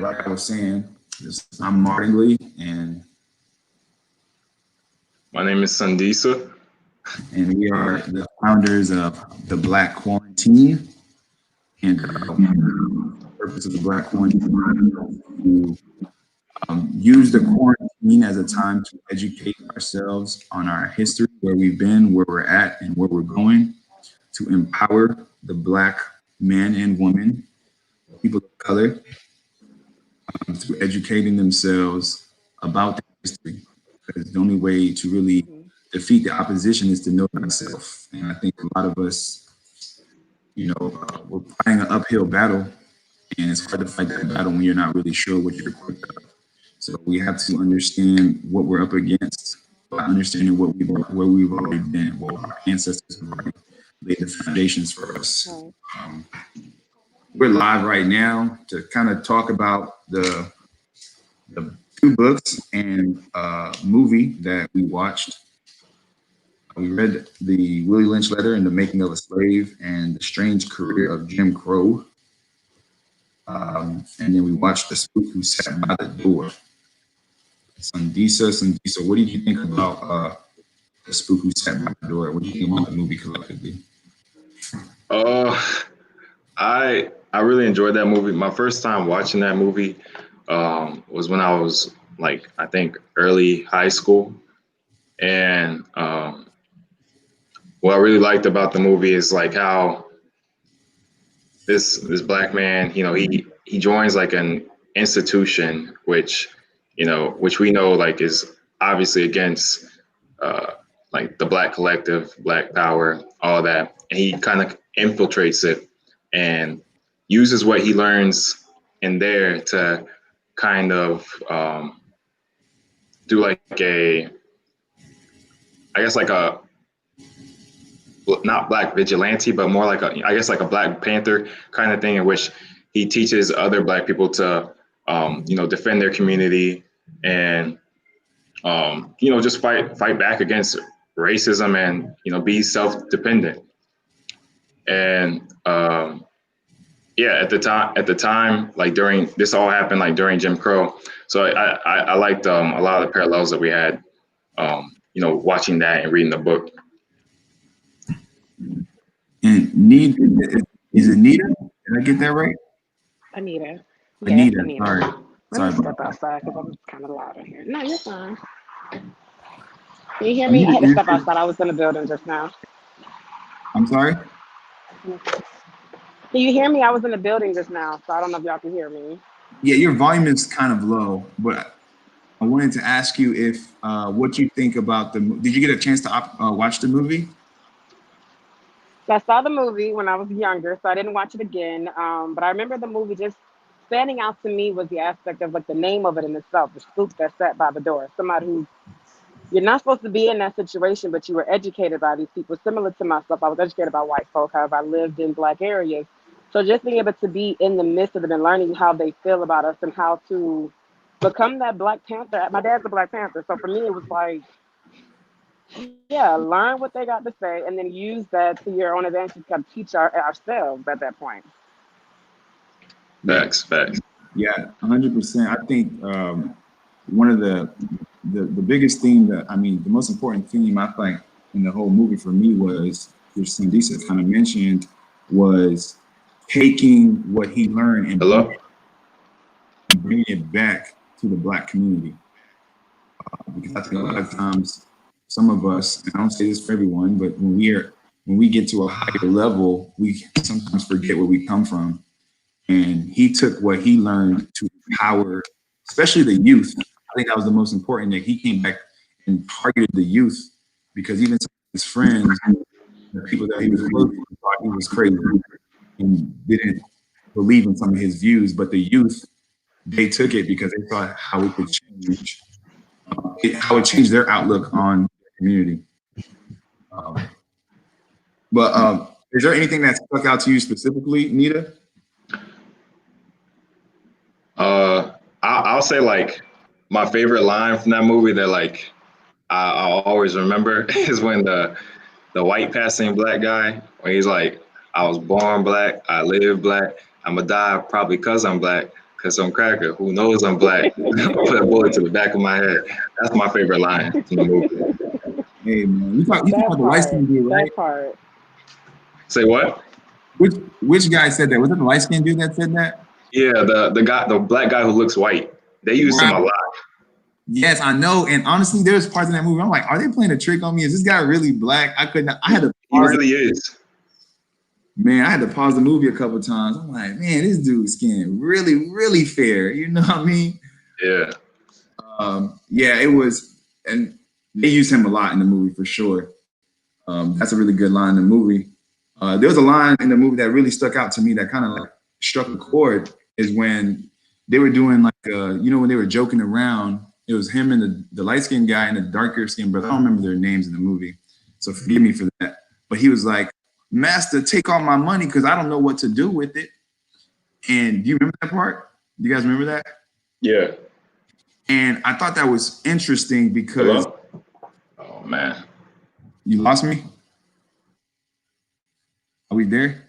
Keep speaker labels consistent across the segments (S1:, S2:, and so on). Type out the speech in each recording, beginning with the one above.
S1: like I was saying, I'm Martin Lee,
S2: My name is Sandisa.
S1: and we are the founders of the Black Quarantine. And the purpose of the Black Quarantine is to use the quarantine as a time to educate ourselves on our history, where we've been, where we're at, and where we're going, to empower the Black men and women, people of color, through educating themselves about their history. Because the only way to really defeat the opposition is to know thyself. And I think a lot of us, we're fighting an uphill battle, and it's hard to fight that battle when you're not really sure what you're equipped of. So we have to understand what we're up against by understanding where we've already been, what our ancestors have already laid the foundations for us. We're live right now to kind of talk about the two books and movie that we watched. We read the Willie Lynch letter and the making of a slave and the strange career of Jim Crow. And then we watched the spook who sat by the door. Sandisa, what did you think about the spook who sat by the door? What do you think about the movie collectively?
S2: I really enjoyed that movie. My first time watching that movie was when I was like, I think early high school. And what I really liked about the movie is like how this Black man, he joins like an institution which we know like is obviously against like the Black collective, Black power, all that. And he kind of infiltrates it and uses what he learns in there to kind of do like a not Black vigilante, but more like like a Black Panther kind of thing, in which he teaches other Black people to defend their community and just fight back against racism and be self-dependent. And at the time, like during this all happened like during Jim Crow. So I liked a lot of the parallels that we had watching that and reading the book.
S1: And is it Nita? Did I get that right?
S3: Anita.
S1: Anita,
S3: Anita.
S1: sorry.
S3: Let me step outside because I'm kind of loud in here. No, you're fine. Can you hear me? I had to step outside. I was in the building just now.
S1: I'm sorry?
S3: Can you hear me? I was in the building just now, so I don't know if y'all can hear me.
S1: Yeah, your volume is kind of low, but I wanted to ask you if what you think about did you get a chance to watch the movie?
S3: So I saw the movie when I was younger, so I didn't watch it again. But I remember the movie just standing out to me was the aspect of like the name of it in itself, the spook that sat by the door. Somebody who you're not supposed to be in that situation, but you were educated by these people. Similar to myself, I was educated by white folk. However, I lived in Black areas. So just being able to be in the midst of them and learning how they feel about us and how to become that Black Panther. My dad's a Black Panther, so for me it was like, yeah, learn what they got to say and then use that to your own advantage to kind of teach ourselves at that point.
S2: Facts.
S1: Yeah, 100%. I think one of the biggest theme the most important theme I think in the whole movie for me was, which Sandisa kind of mentioned, was taking what he learned and bringing it back to the Black community. Because I think a lot of times, some of us, and I don't say this for everyone, but when we get to a higher level, we sometimes forget where we come from. And he took what he learned to empower, especially the youth. I think that was the most important, that he came back and targeted the youth, because even some of his friends, the people that he was close to, thought he was crazy and didn't believe in some of his views. But the youth, they took it because they thought how it could change, how it changed their outlook on the community. But is there anything that stuck out to you specifically, Nita?
S2: I'll say like my favorite line from that movie that like I'll always remember is when the white passing Black guy, when he's like, I was born Black, I live Black, I'ma die probably because I'm Black, as some cracker who knows I'm black. Put a bullet to the back of my head. That's my favorite line from the movie.
S1: Hey man, you talk about the light skinned dude, right?
S3: That part.
S2: Say what?
S1: Which guy said that? Was it the light skinned dude that said that?
S2: Yeah, the black guy who looks white. They use him a lot.
S1: Yes, I know. And honestly, there's parts in that movie I'm like, are they playing a trick on me? Is this guy really black? I couldn't. I had to
S2: He
S1: pause.
S2: really is.
S1: Man, I had to pause the movie a couple times. I'm like, man, this dude's skin really, really fair. You know what I mean?
S2: Yeah.
S1: Yeah, it was, and they use him a lot in the movie for sure. That's a really good line in the movie. There was a line in the movie that really stuck out to me that kind of like struck a chord is when they were doing like, when they were joking around. It was him and the light skinned guy and the darker skinned brother. I don't remember their names in the movie, so forgive me for that. But he was like, "Master, take all my money because I don't know what to do with it." And do you remember that part? Do you guys remember that?
S2: Yeah.
S1: And I thought that was interesting because
S2: Hello? Oh man.
S1: you lost me. Are we there?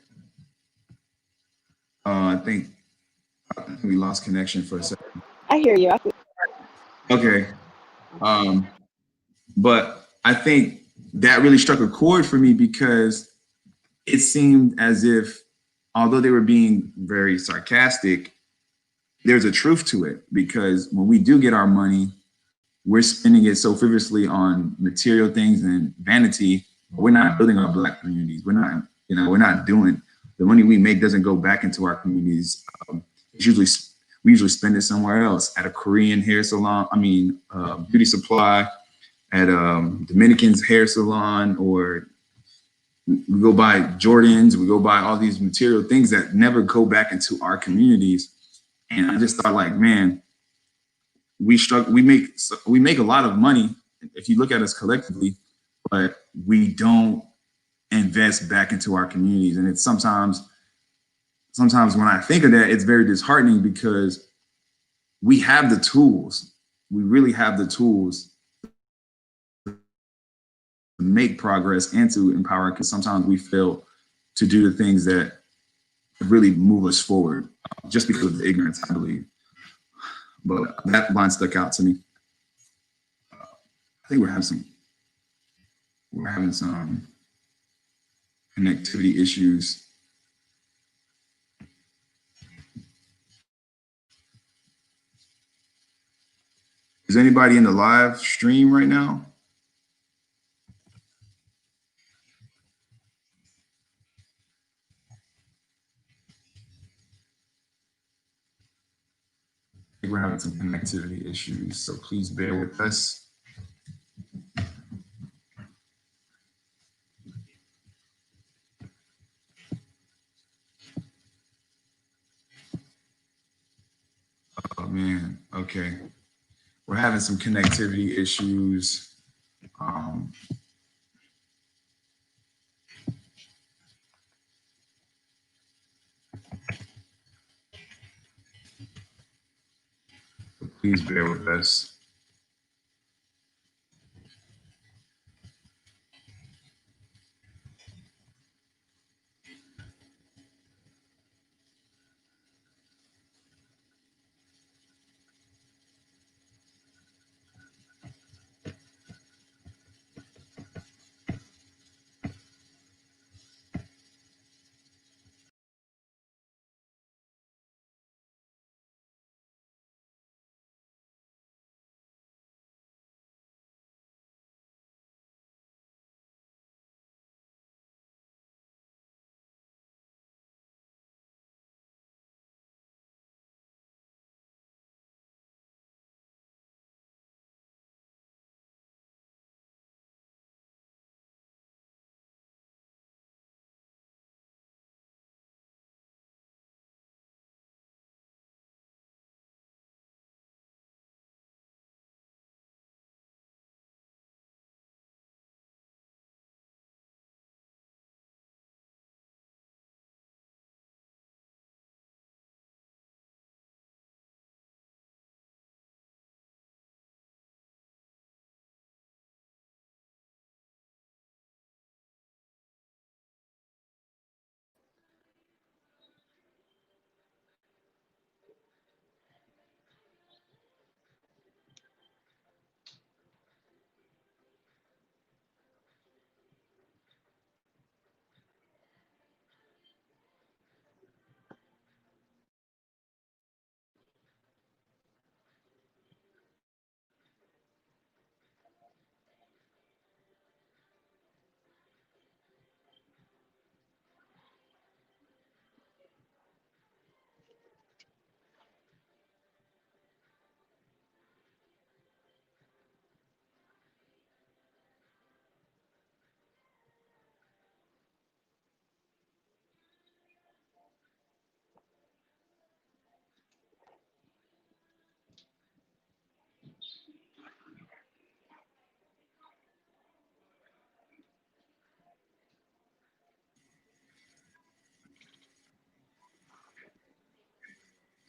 S1: I think we lost connection for a second.
S3: I hear you.
S1: Okay. But I think that really struck a chord for me because it seemed as if, although they were being very sarcastic, there's a truth to it because when we do get our money, we're spending it so frivolously on material things and vanity. We're not building our black communities. We're not doing the money we make doesn't go back into our communities. We usually spend it somewhere else at a Korean hair salon. Beauty supply, at Dominican's hair salon, or we go buy Jordans. We go buy all these material things that never go back into our communities. And I just thought, like, man, we make a lot of money if you look at us collectively, but we don't invest back into our communities. And it's sometimes when I think of that, it's very disheartening because we have the tools. We really have the tools to make progress and to empower, because sometimes we fail to do the things that really move us forward just because of ignorance, I believe. But that line stuck out to me. I think we're having some connectivity issues. Is anybody in the live stream right now? I think we're having some connectivity issues, so please bear with us. Oh man, okay. We're having some connectivity issues. Please bear with us.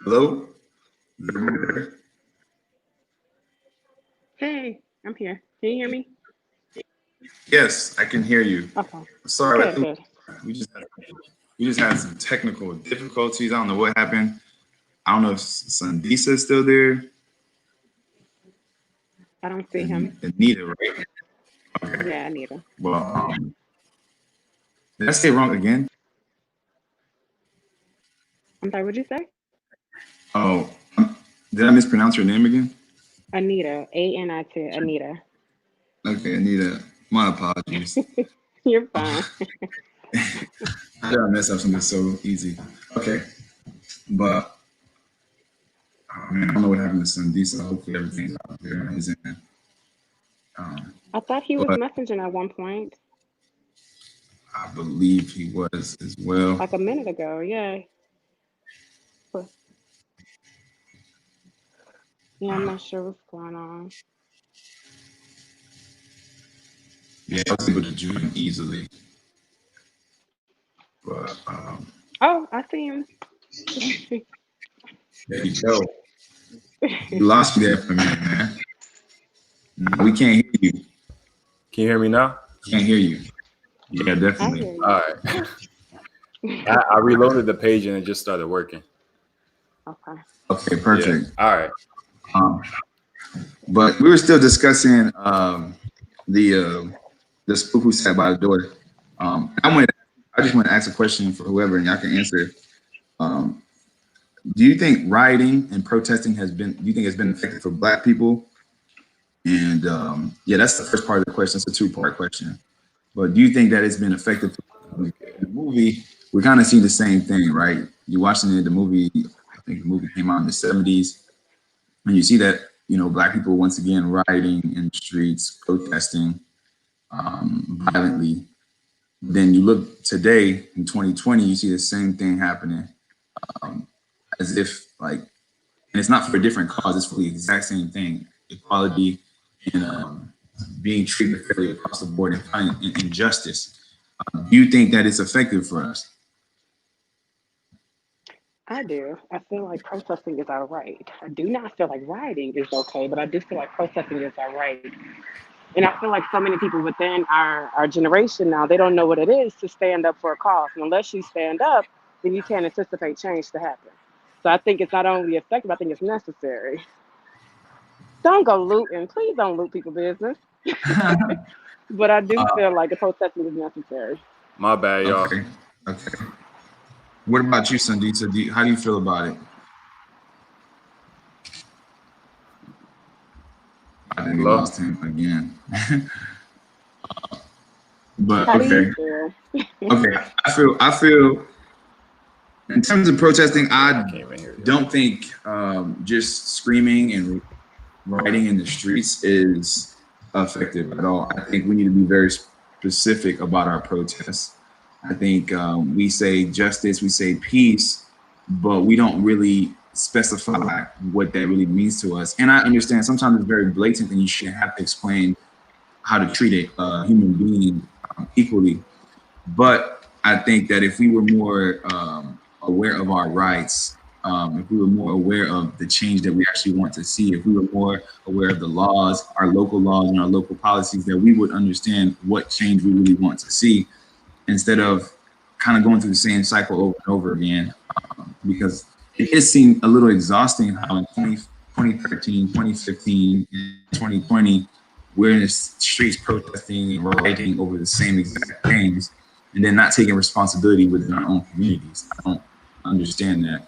S1: Hello? Is everybody there?
S3: Hey, I'm here. Can you hear me?
S1: Yes, I can hear you.
S3: Okay.
S1: Sorry, I
S3: Good,
S1: think
S3: good.
S1: we just had some technical difficulties. I don't know what happened. I don't know if Sandisa is still there.
S3: I don't see him.
S1: Anita, right? Okay.
S3: Yeah, Anita.
S1: Well, did I say it wrong again?
S3: I'm sorry, what'd you say?
S1: Oh, did I mispronounce your name again?
S3: Anita. A-N-I-T, Anita.
S1: Okay, Anita. My apologies.
S3: You're fine.
S1: I did mess up something so easy. Okay, but oh, man, I don't know what happened to Sandisa. Hopefully everything's out there on his end.
S3: I thought he was
S1: But
S3: messaging at one point,
S1: I believe he was as well.
S3: like a minute ago. Yeah. But yeah, I'm not sure what's going on.
S1: Yeah, I was able to join him easily, but
S3: Oh, I see him.
S1: there you go. You lost me there for a minute, man. No, we can't hear you.
S4: Can you hear me now?
S1: Can't hear you. Yeah,
S3: I
S1: definitely.
S3: hear you.
S4: All right. I reloaded the page and it just started working.
S3: Okay.
S1: Okay, perfect.
S4: Yeah. All right.
S1: Um, but we were still discussing the spook who sat by the door. I just want to ask a question for whoever, and y'all can answer. Um, do you think rioting and protesting do you think it's been effective for Black people? And yeah, that's the first part of the question. It's a two-part question. But do you think that it's been effective? In the movie, we kind of see the same thing, right? You're watching the movie. I think the movie came out in the '70s, and you see that Black people once again rioting in the streets, protesting violently. Then you look today in 2020, you see the same thing happening, as if like, and it's not for a different cause. It's for the exact same thing: equality and being treated fairly across the board and finding injustice. Do you think that it's effective for us?
S3: I do. I feel like protesting is our right. I do not feel like rioting is okay, but I do feel like protesting is our right. And I feel like so many people within our generation now, they don't know what it is to stand up for a cause. And unless you stand up, then you can't anticipate change to happen. So I think it's not only effective, I think it's necessary. Don't go looting. Please don't loot people's business. But I do feel like the protesting is necessary.
S4: My bad, y'all.
S1: Okay. Okay. What about you, Sandita? How do you feel about it? I think we
S4: Hello?
S1: lost him again. But
S3: How do
S1: okay.
S3: you feel?
S1: Okay. I feel in terms of protesting, I
S4: can't even hear you.
S1: don't think just screaming and rioting in the streets is effective at all. I think we need to be very specific about our protests. I think we say justice, we say peace, but we don't really specify what that really means to us. And I understand sometimes it's very blatant and you shouldn't have to explain how to treat a human being equally. But I think that if we were more aware of our rights, if we were more aware of the change that we actually want to see, if we were more aware of the laws, our local laws and our local policies, that we would understand what change we really want to see instead of kind of going through the same cycle over and over again. Because it just seemed a little exhausting how in 2013, 2015, and 2020, we're in the streets protesting and rioting over the same exact things and then not taking responsibility within our own communities. I don't understand that.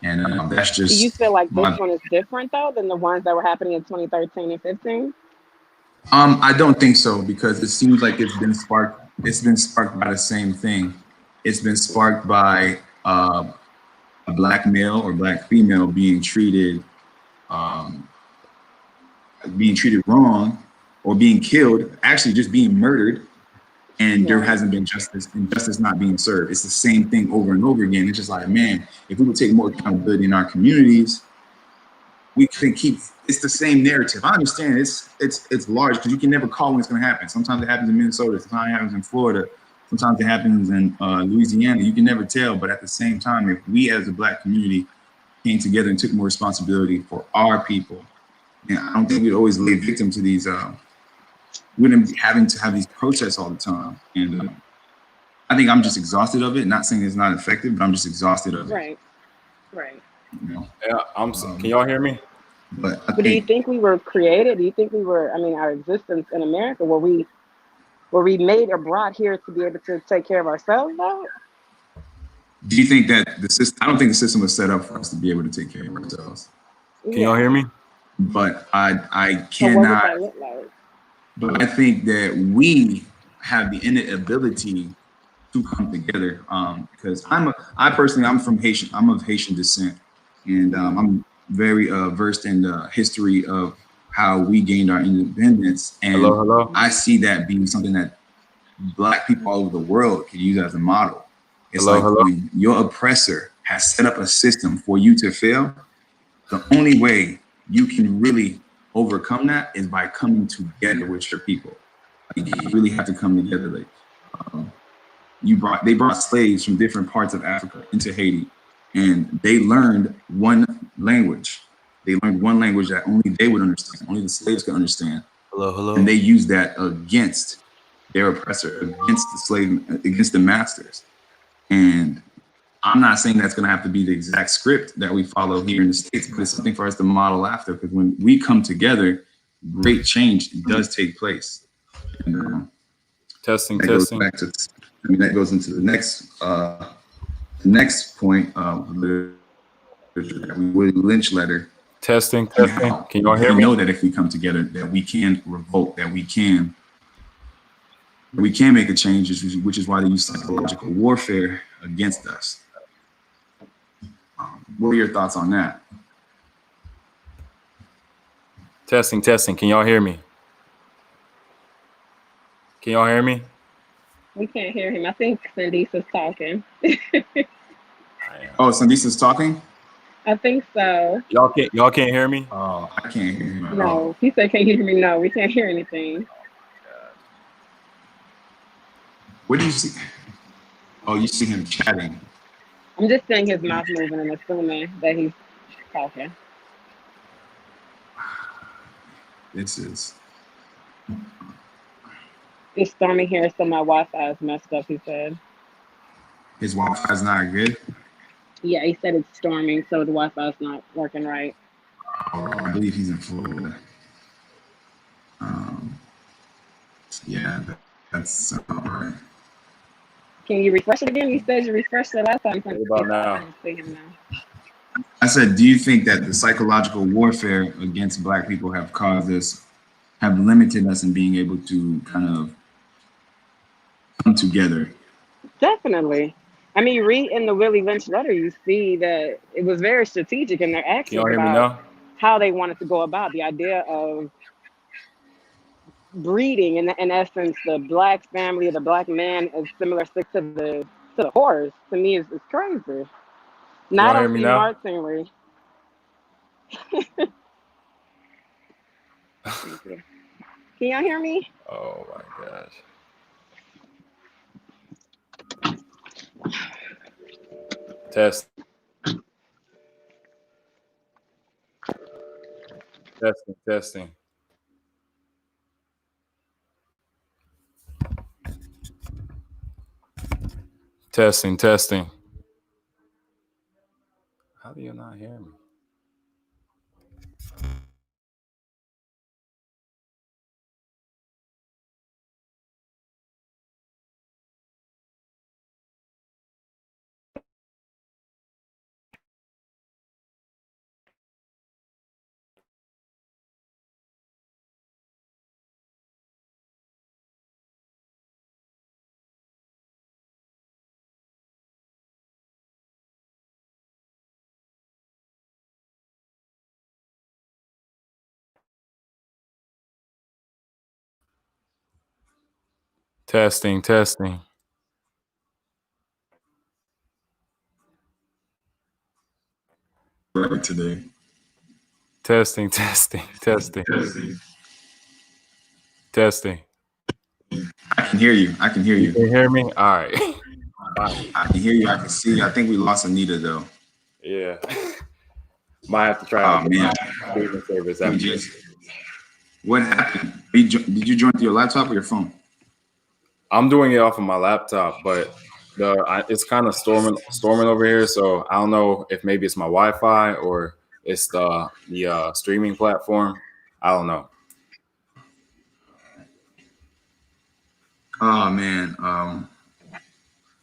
S1: And that's
S3: Do you
S1: just
S3: feel like this one is different though than the ones that were happening in 2013 and 15?
S1: I don't think so, because it seems like it's been sparked by the same thing. It's been sparked by a Black male or Black female being treated wrong or being killed, actually just being murdered, and there hasn't been justice and justice not being served. It's the same thing over and over again. It's just like, man, if we would take more accountability in our communities, we can keep. It's the same narrative. I understand it's large because you can never call when it's going to happen. Sometimes it happens in Minnesota. Sometimes it happens in Florida. Sometimes it happens in Louisiana. You can never tell. But at the same time, if we as a Black community came together and took more responsibility for our people. And I don't think we'd always lay victim to these. We wouldn't be having to have these protests all the time. And I think I'm just exhausted of it. Not saying it's not effective, but I'm just exhausted of it.
S3: Right. Right.
S1: You know?
S4: Yeah, can y'all hear me?
S1: But
S3: But do you think we were created? Do you think we were? I mean, our existence in America, were we made or brought here to be able to take care of ourselves, though?
S1: do you think that the system? I don't think the system was set up for us to be able to take care of ourselves.
S4: Can y'all hear me?
S1: But I
S3: So what would
S1: cannot.
S3: that look like?
S1: But I think that we have the innate ability to come together. Because I personally, I'm from Haitian. I'm of Haitian descent, and I'm very versed in the history of how we gained our independence. And
S4: Hello.
S1: I see that being something that Black people all over the world can use as a model. It's
S4: Hello.
S1: when your oppressor has set up a system for you to fail, the only way you can really overcome that is by coming together with your people. Like, you really have to come together. Like they brought slaves from different parts of Africa into Haiti, and they learned one language. They learned one language that only they would understand, only the slaves could understand.
S4: Hello.
S1: And they used that against their oppressor, against the slave, against the masters. And I'm not saying that's going to have to be the exact script that we follow here in the States, but it's something for us to model after. Because when we come together, great change does take place. And,
S4: Testing.
S1: Goes back to, that goes into the next point of the Willie Lynch letter.
S4: Testing. Can y'all hear me?
S1: We know that if we come together, that we can revolt, that we can make a change, which is why they use psychological warfare against us. What are your thoughts on that?
S4: Testing. Can y'all hear me? Can y'all hear me?
S3: We can't hear him. I think Sandisa's talking.
S1: Oh, Sandisa's talking?
S3: I think so.
S4: Y'all can't hear me?
S1: Oh, I can't hear him.
S3: No, he said, "Can you hear me?" No, we can't hear anything.
S1: What do you see? Oh, you see him chatting.
S3: I'm just seeing his mouth moving and assuming that he's talking.
S1: This is.
S3: It's storming here, so my Wi-Fi is messed up, he said.
S1: His Wi-Fi is not good?
S3: Yeah, he said it's storming, so the Wi-Fi is not working right.
S1: Oh, I believe he's in Florida. Yeah, that's all right.
S3: Can you refresh it again? You said you refreshed it last time.
S4: What about now?
S3: I don't see him now.
S1: I said, do you think that the psychological warfare against Black people have limited us in being able to kind of come together?
S3: Definitely. I mean, you read in the Willie Lynch letter, you see that it was very strategic in their actions about how they wanted to go about the idea of breeding. In essence, the Black family, the Black man is similar to the horse. To me, is crazy. Not
S4: hear me
S3: only
S4: now?
S3: Martinly. Can y'all hear me?
S4: Oh my gosh. Testing. Testing. How do you not hear me? Testing.
S1: Right today.
S4: Testing.
S1: I can hear you.
S4: Can you hear me? All right.
S1: I can hear you. I can see you. I think we lost Anita though.
S4: Yeah. Might have to try
S1: Oh
S4: out the
S1: man,
S4: streaming service
S1: we
S4: after
S1: just
S4: this.
S1: what happened? Did you join through your laptop or your phone?
S4: I'm doing it off of my laptop, but it's kind of storming over here, so I don't know if maybe it's my Wi-Fi or it's the streaming platform. I don't know.
S1: Oh man,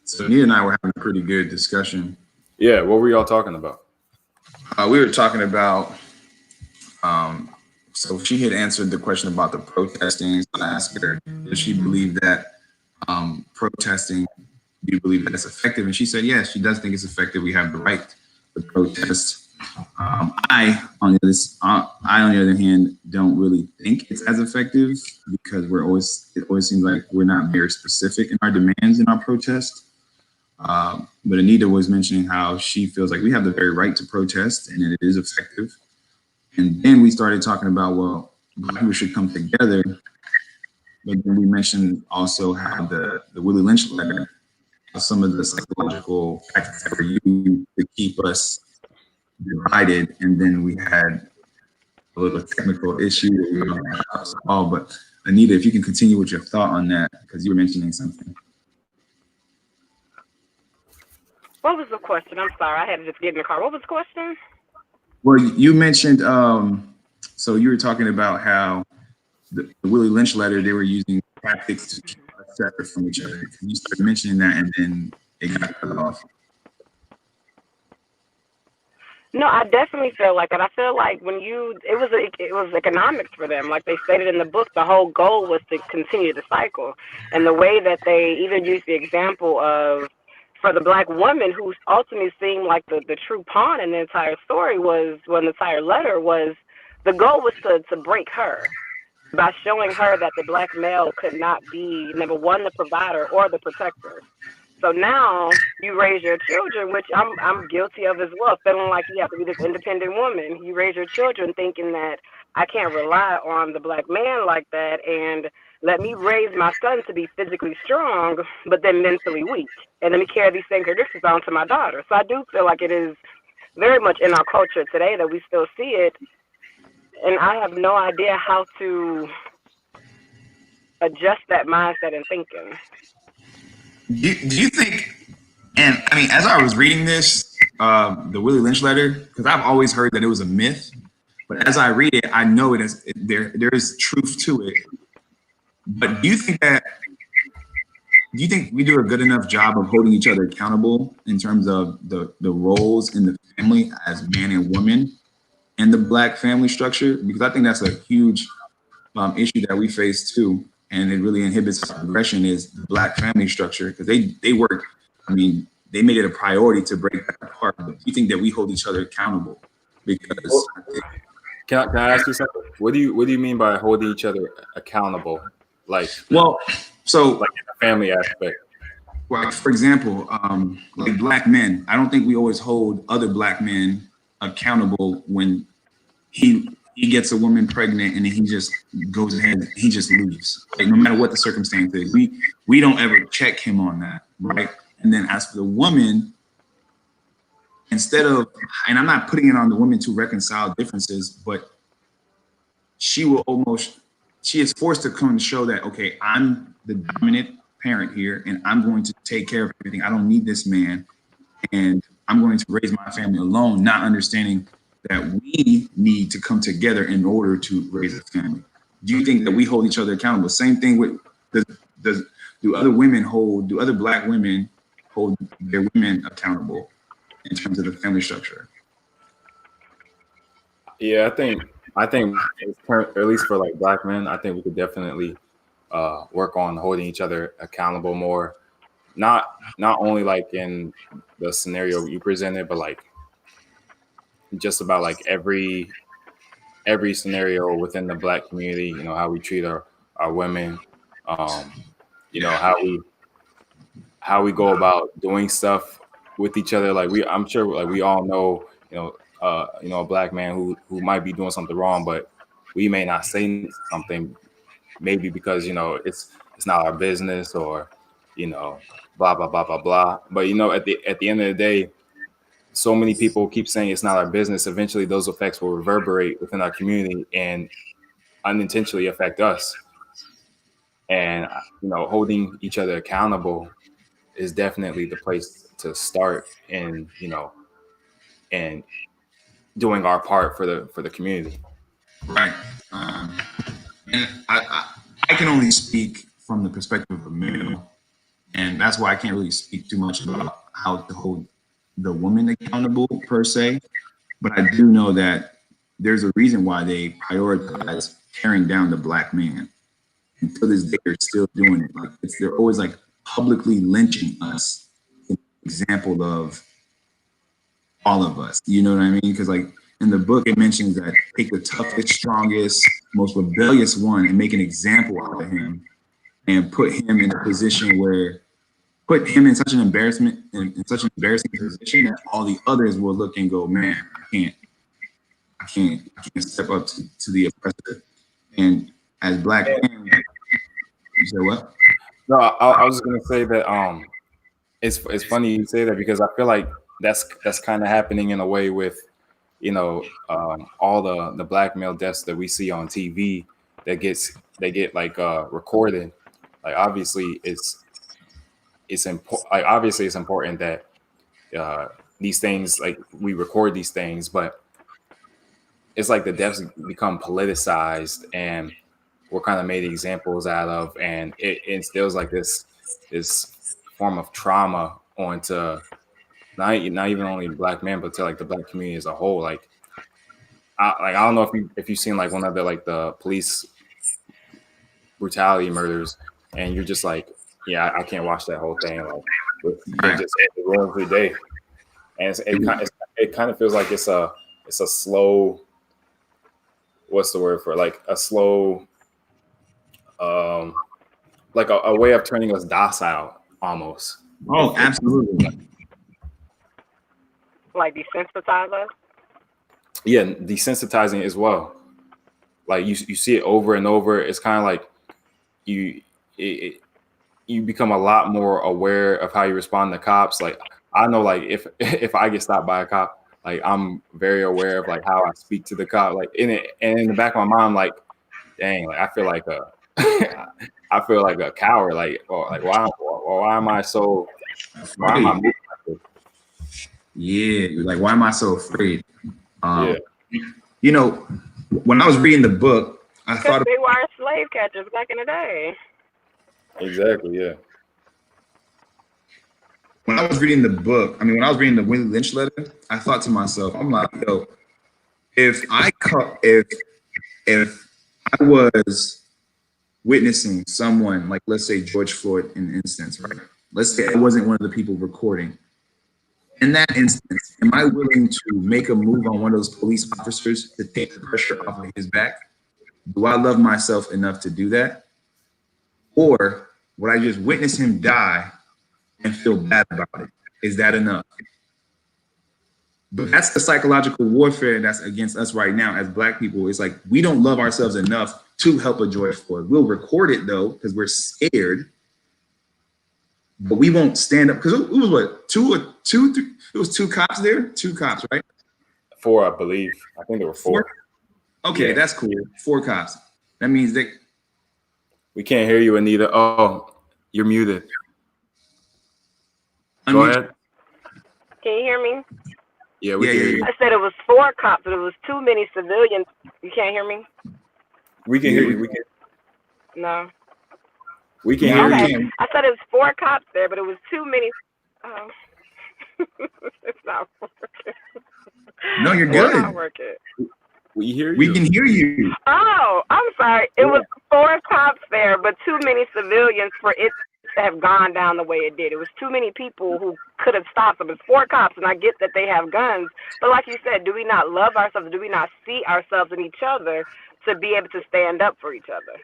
S1: so Nia and I were having a pretty good discussion.
S4: Yeah, what were y'all talking about?
S1: We were talking about. Um, so she had answered the question about the protesting. So I asked her, does she believe that protesting? Do you believe that it's effective? And she said, yes, she does think it's effective. We have the right to protest. On the other hand, don't really think it's as effective because it always seems like we're not very specific in our demands in our protest. But Anita was mentioning how she feels like we have the very right to protest and it is effective. And then we started talking about, well, Black people should come together. But then we mentioned also how the Willie Lynch letter, some of the psychological tactics that were used to keep us divided. And then we had a little technical issue that we don't have to solve. But Anita, if you can continue with your thought on that, because you were mentioning something.
S3: What was the question? I'm sorry, I had to just get in the car. What was the question?
S1: Well, you mentioned, so you were talking about how the Willie Lynch letter, they were using tactics to keep us separate from each other. You started mentioning that, and then it got cut off.
S3: No, I definitely feel like it. I feel like it was economics for them. Like they stated in the book, the whole goal was to continue the cycle, and the way that they even used the example of for the Black woman who ultimately seemed like the true pawn in the entire story was when the entire letter was the goal was to break her by showing her that the Black male could not be number one the provider or the protector. So now you raise your children, which I'm guilty of as well, feeling like you have to be this independent woman. You raise your children thinking that I can't rely on the Black man like that, and let me raise my son to be physically strong, but then mentally weak, and let me carry these same characteristics on to my daughter. So I do feel like it is very much in our culture today that we still see it, and I have no idea how to adjust that mindset and thinking.
S1: Do you think, and I mean, as I was reading this, the Willie Lynch letter, because I've always heard that it was a myth, but as I read it, I know there is truth to it. But do you think we do a good enough job of holding each other accountable in terms of the roles in the family as man and woman and the Black family structure? Because I think that's a huge issue that we face too, and it really inhibits our progression is the Black family structure because they work. I mean, they made it a priority to break that apart. But do you think that we hold each other accountable? Because
S4: Can I ask you something? What do you mean by holding each other accountable? Like,
S1: well, so
S4: like in the family aspect.
S1: well, for example, like Black men, I don't think we always hold other Black men accountable when he gets a woman pregnant and then he just goes ahead, he just leaves. Like no matter what the circumstance is, we don't ever check him on that, right? And then as for the woman, instead of, and I'm not putting it on the woman to reconcile differences, but she is forced to come and show that, okay, I'm the dominant parent here and I'm going to take care of everything. I don't need this man. And I'm going to raise my family alone, not understanding that we need to come together in order to raise a family. Do you think that we hold each other accountable? Same thing with, do other Black women hold their women accountable in terms of the family structure?
S4: Yeah, I think at least for like Black men, I think we could definitely work on holding each other accountable more. Not only like in the scenario you presented, but like just about like every scenario within the Black community. You know, how we treat our women. You know, how we go about doing stuff with each other. Like I'm sure like we all know, a Black man who might be doing something wrong, but we may not say something, maybe because it's not our business, or blah blah blah blah blah. But at the end of the day, so many people keep saying it's not our business, eventually those effects will reverberate within our community and unintentionally affect us. And holding each other accountable is definitely the place to start in, and doing our part for the community.
S1: Right. And I can only speak from the perspective of a male, and that's why I can't really speak too much about how to hold the woman accountable per se. But I do know that there's a reason why they prioritize tearing down the black man. Until this day, they're still doing it. Like they're always like publicly lynching us. An example of all of us. You know what I mean? Because like in the book, it mentions that take the toughest, strongest, most rebellious one and make an example out of him, and put him in a position where put him in such an embarrassment in such an embarrassing position that all the others will look and go, man, I can't step up to the oppressor. And as black men, you say what?
S4: No, I was going to say that it's funny you say that, because I feel like that's kind of happening in a way with all the black male deaths that we see on TV that get like recorded. Like obviously it's important. Like obviously it's important that these things, like we record these things, but it's like the deaths become politicized and we're kind of made examples out of, and it instills like this form of trauma onto not even only black men, but to like the black community as a whole. Like I don't know if you've seen like one of the police brutality murders, and you're just like, yeah, I can't watch that whole thing. Like it just ruins the day, and it kind of feels like it's a slow. What's the word for it? Like a slow, like a way of turning us docile almost.
S1: Oh, absolutely.
S3: Like desensitize us.
S4: Yeah, desensitizing as well. Like you see it over and over. It's kind of like you become a lot more aware of how you respond to cops. Like I know, like if I get stopped by a cop, like I'm very aware of like how I speak to the cop. Like in the back of my mind, I'm like, dang, like I feel like a coward. Like, or like why am I so? Why am I moving like this?
S1: Yeah, like why am I so afraid?
S4: Yeah.
S1: You know, when I was reading the book, I thought
S3: they were slave catchers back in the day.
S4: Exactly. Yeah.
S1: When I was reading the book, when I was reading the Willie Lynch letter, I thought to myself, I'm like, yo, if I was witnessing someone, like let's say George Floyd in an instance, right? Let's say I wasn't one of the people recording. In that instance, am I willing to make a move on one of those police officers to take the pressure off of his back? Do I love myself enough to do that? Or would I just witness him die and feel bad about it? Is that enough? But that's the psychological warfare that's against us right now as black people. It's like we don't love ourselves enough to help a George Floyd. We'll record it though, because we're scared. But we won't stand up, because it was what, three, it was two cops there? Two cops, right?
S4: 4, I believe. I think there were 4.
S1: Okay,
S4: Yeah.
S1: that's cool. 4 cops. That means
S4: We can't hear you, Anita. Oh, you're muted. Go ahead.
S3: Can you hear me?
S4: Yeah, we can hear you.
S3: I said it was 4 cops, but it was too many civilians. You can't hear me?
S4: We can hear you.
S3: No.
S4: We can hear you.
S3: I said it was 4 cops there, but it was too many. It's not working.
S1: No, you're good.
S3: It's not working.
S4: We hear you.
S1: We can hear you.
S3: Oh, I'm sorry. It was 4 cops there, but too many civilians for it to have gone down the way it did. It was too many people who could have stopped them. It's 4 cops, and I get that they have guns, but like you said, do we not love ourselves? Do we not see ourselves in each other to be able to stand up for each other?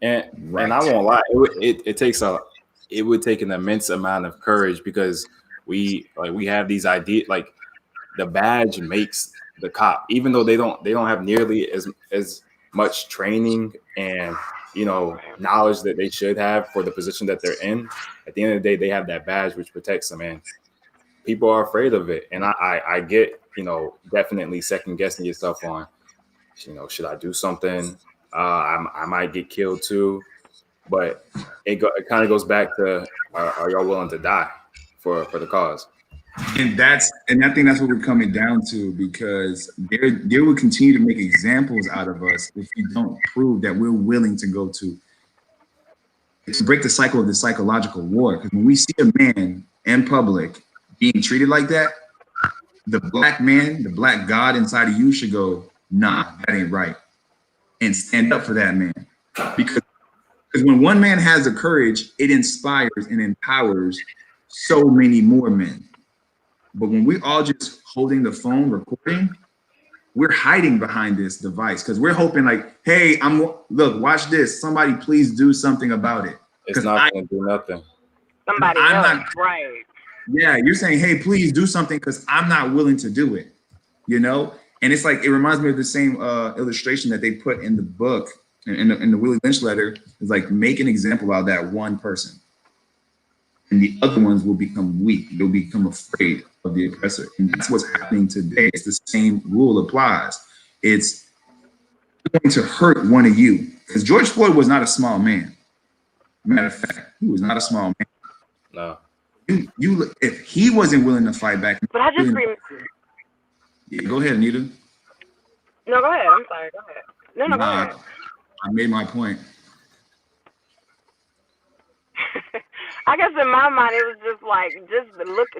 S4: And I won't lie, it would take an immense amount of courage, because we have these ideas. Like the badge makes the cop, even though they don't have nearly as much training and knowledge that they should have for the position that they're in. At the end of the day, they have that badge which protects them. And people are afraid of it, and I get, definitely second guessing yourself on, should I do something? I might get killed too, but it kind of goes back to, are y'all willing to die for the cause?
S1: And I think that's what we're coming down to, because they will continue to make examples out of us if we don't prove that we're willing to go to break the cycle of the psychological war. Because when we see a man in public being treated like that, the black man, the black God inside of you should go, nah, that ain't right, and stand up for that man. Because when one man has the courage, it inspires and empowers so many more men. But when we're all just holding the phone recording, we're hiding behind this device because we're hoping like, hey, look, watch this. Somebody please do something about it.
S4: It's not going to do nothing.
S3: Somebody else, right.
S1: Yeah, you're saying, hey, please do something because I'm not willing to do it, And it's like, it reminds me of the same illustration that they put in the book, in the Willie Lynch letter. It's like, make an example out of that one person. And the other ones will become weak. They'll become afraid of the oppressor. And that's what's happening today. It's the same rule applies. It's going to hurt one of you. Because George Floyd was not a small man. Matter of fact, he was not a small man.
S4: No.
S1: You if he wasn't willing to fight back.
S3: But I just remember.
S1: Yeah, go ahead, Anita.
S3: No, go ahead. I'm sorry. Go ahead. No, go ahead.
S1: I made my point.
S3: I guess in my mind, it was just like,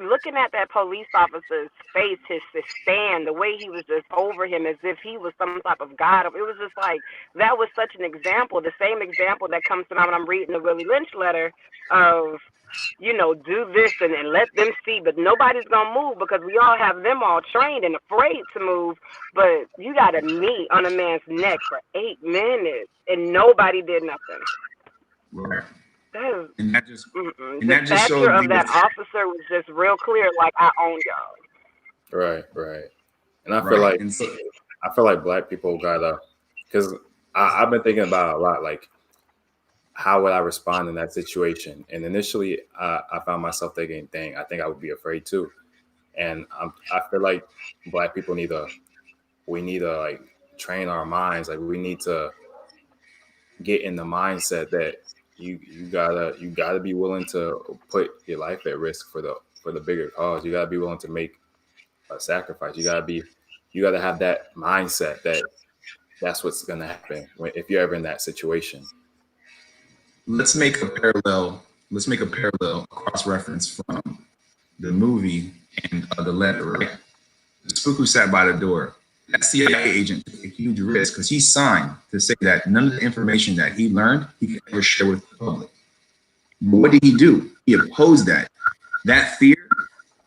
S3: looking at that police officer's face, his stand, the way he was just over him as if he was some type of god. It was just like, that was such an example, the same example that comes to mind when I'm reading the Willie Lynch letter of, do this and let them see, but nobody's going to move because we all have them all trained and afraid to move. But you got a knee on a man's neck for 8 minutes and nobody did nothing.
S1: Right.
S3: And
S1: that just
S3: stature of that officer was just real clear, like, I own y'all.
S4: Right. And I feel like black people gotta, because I've been thinking about it a lot, like, how would I respond in that situation? And initially, I found myself thinking, dang, I think I would be afraid too. And I feel like black people need to like train our minds. Like, we need to get in the mindset that you gotta be willing to put your life at risk for the bigger cause. You gotta be willing to make a sacrifice. You gotta have that mindset that that's what's gonna happen if you're ever in that situation.
S1: Let's make a parallel, cross reference from the movie and the letter, right? The spook who sat by the door. That CIA agent took a huge risk because he signed to say that none of the information that he learned he could ever share with the public. But what did he do? He opposed that. That fear,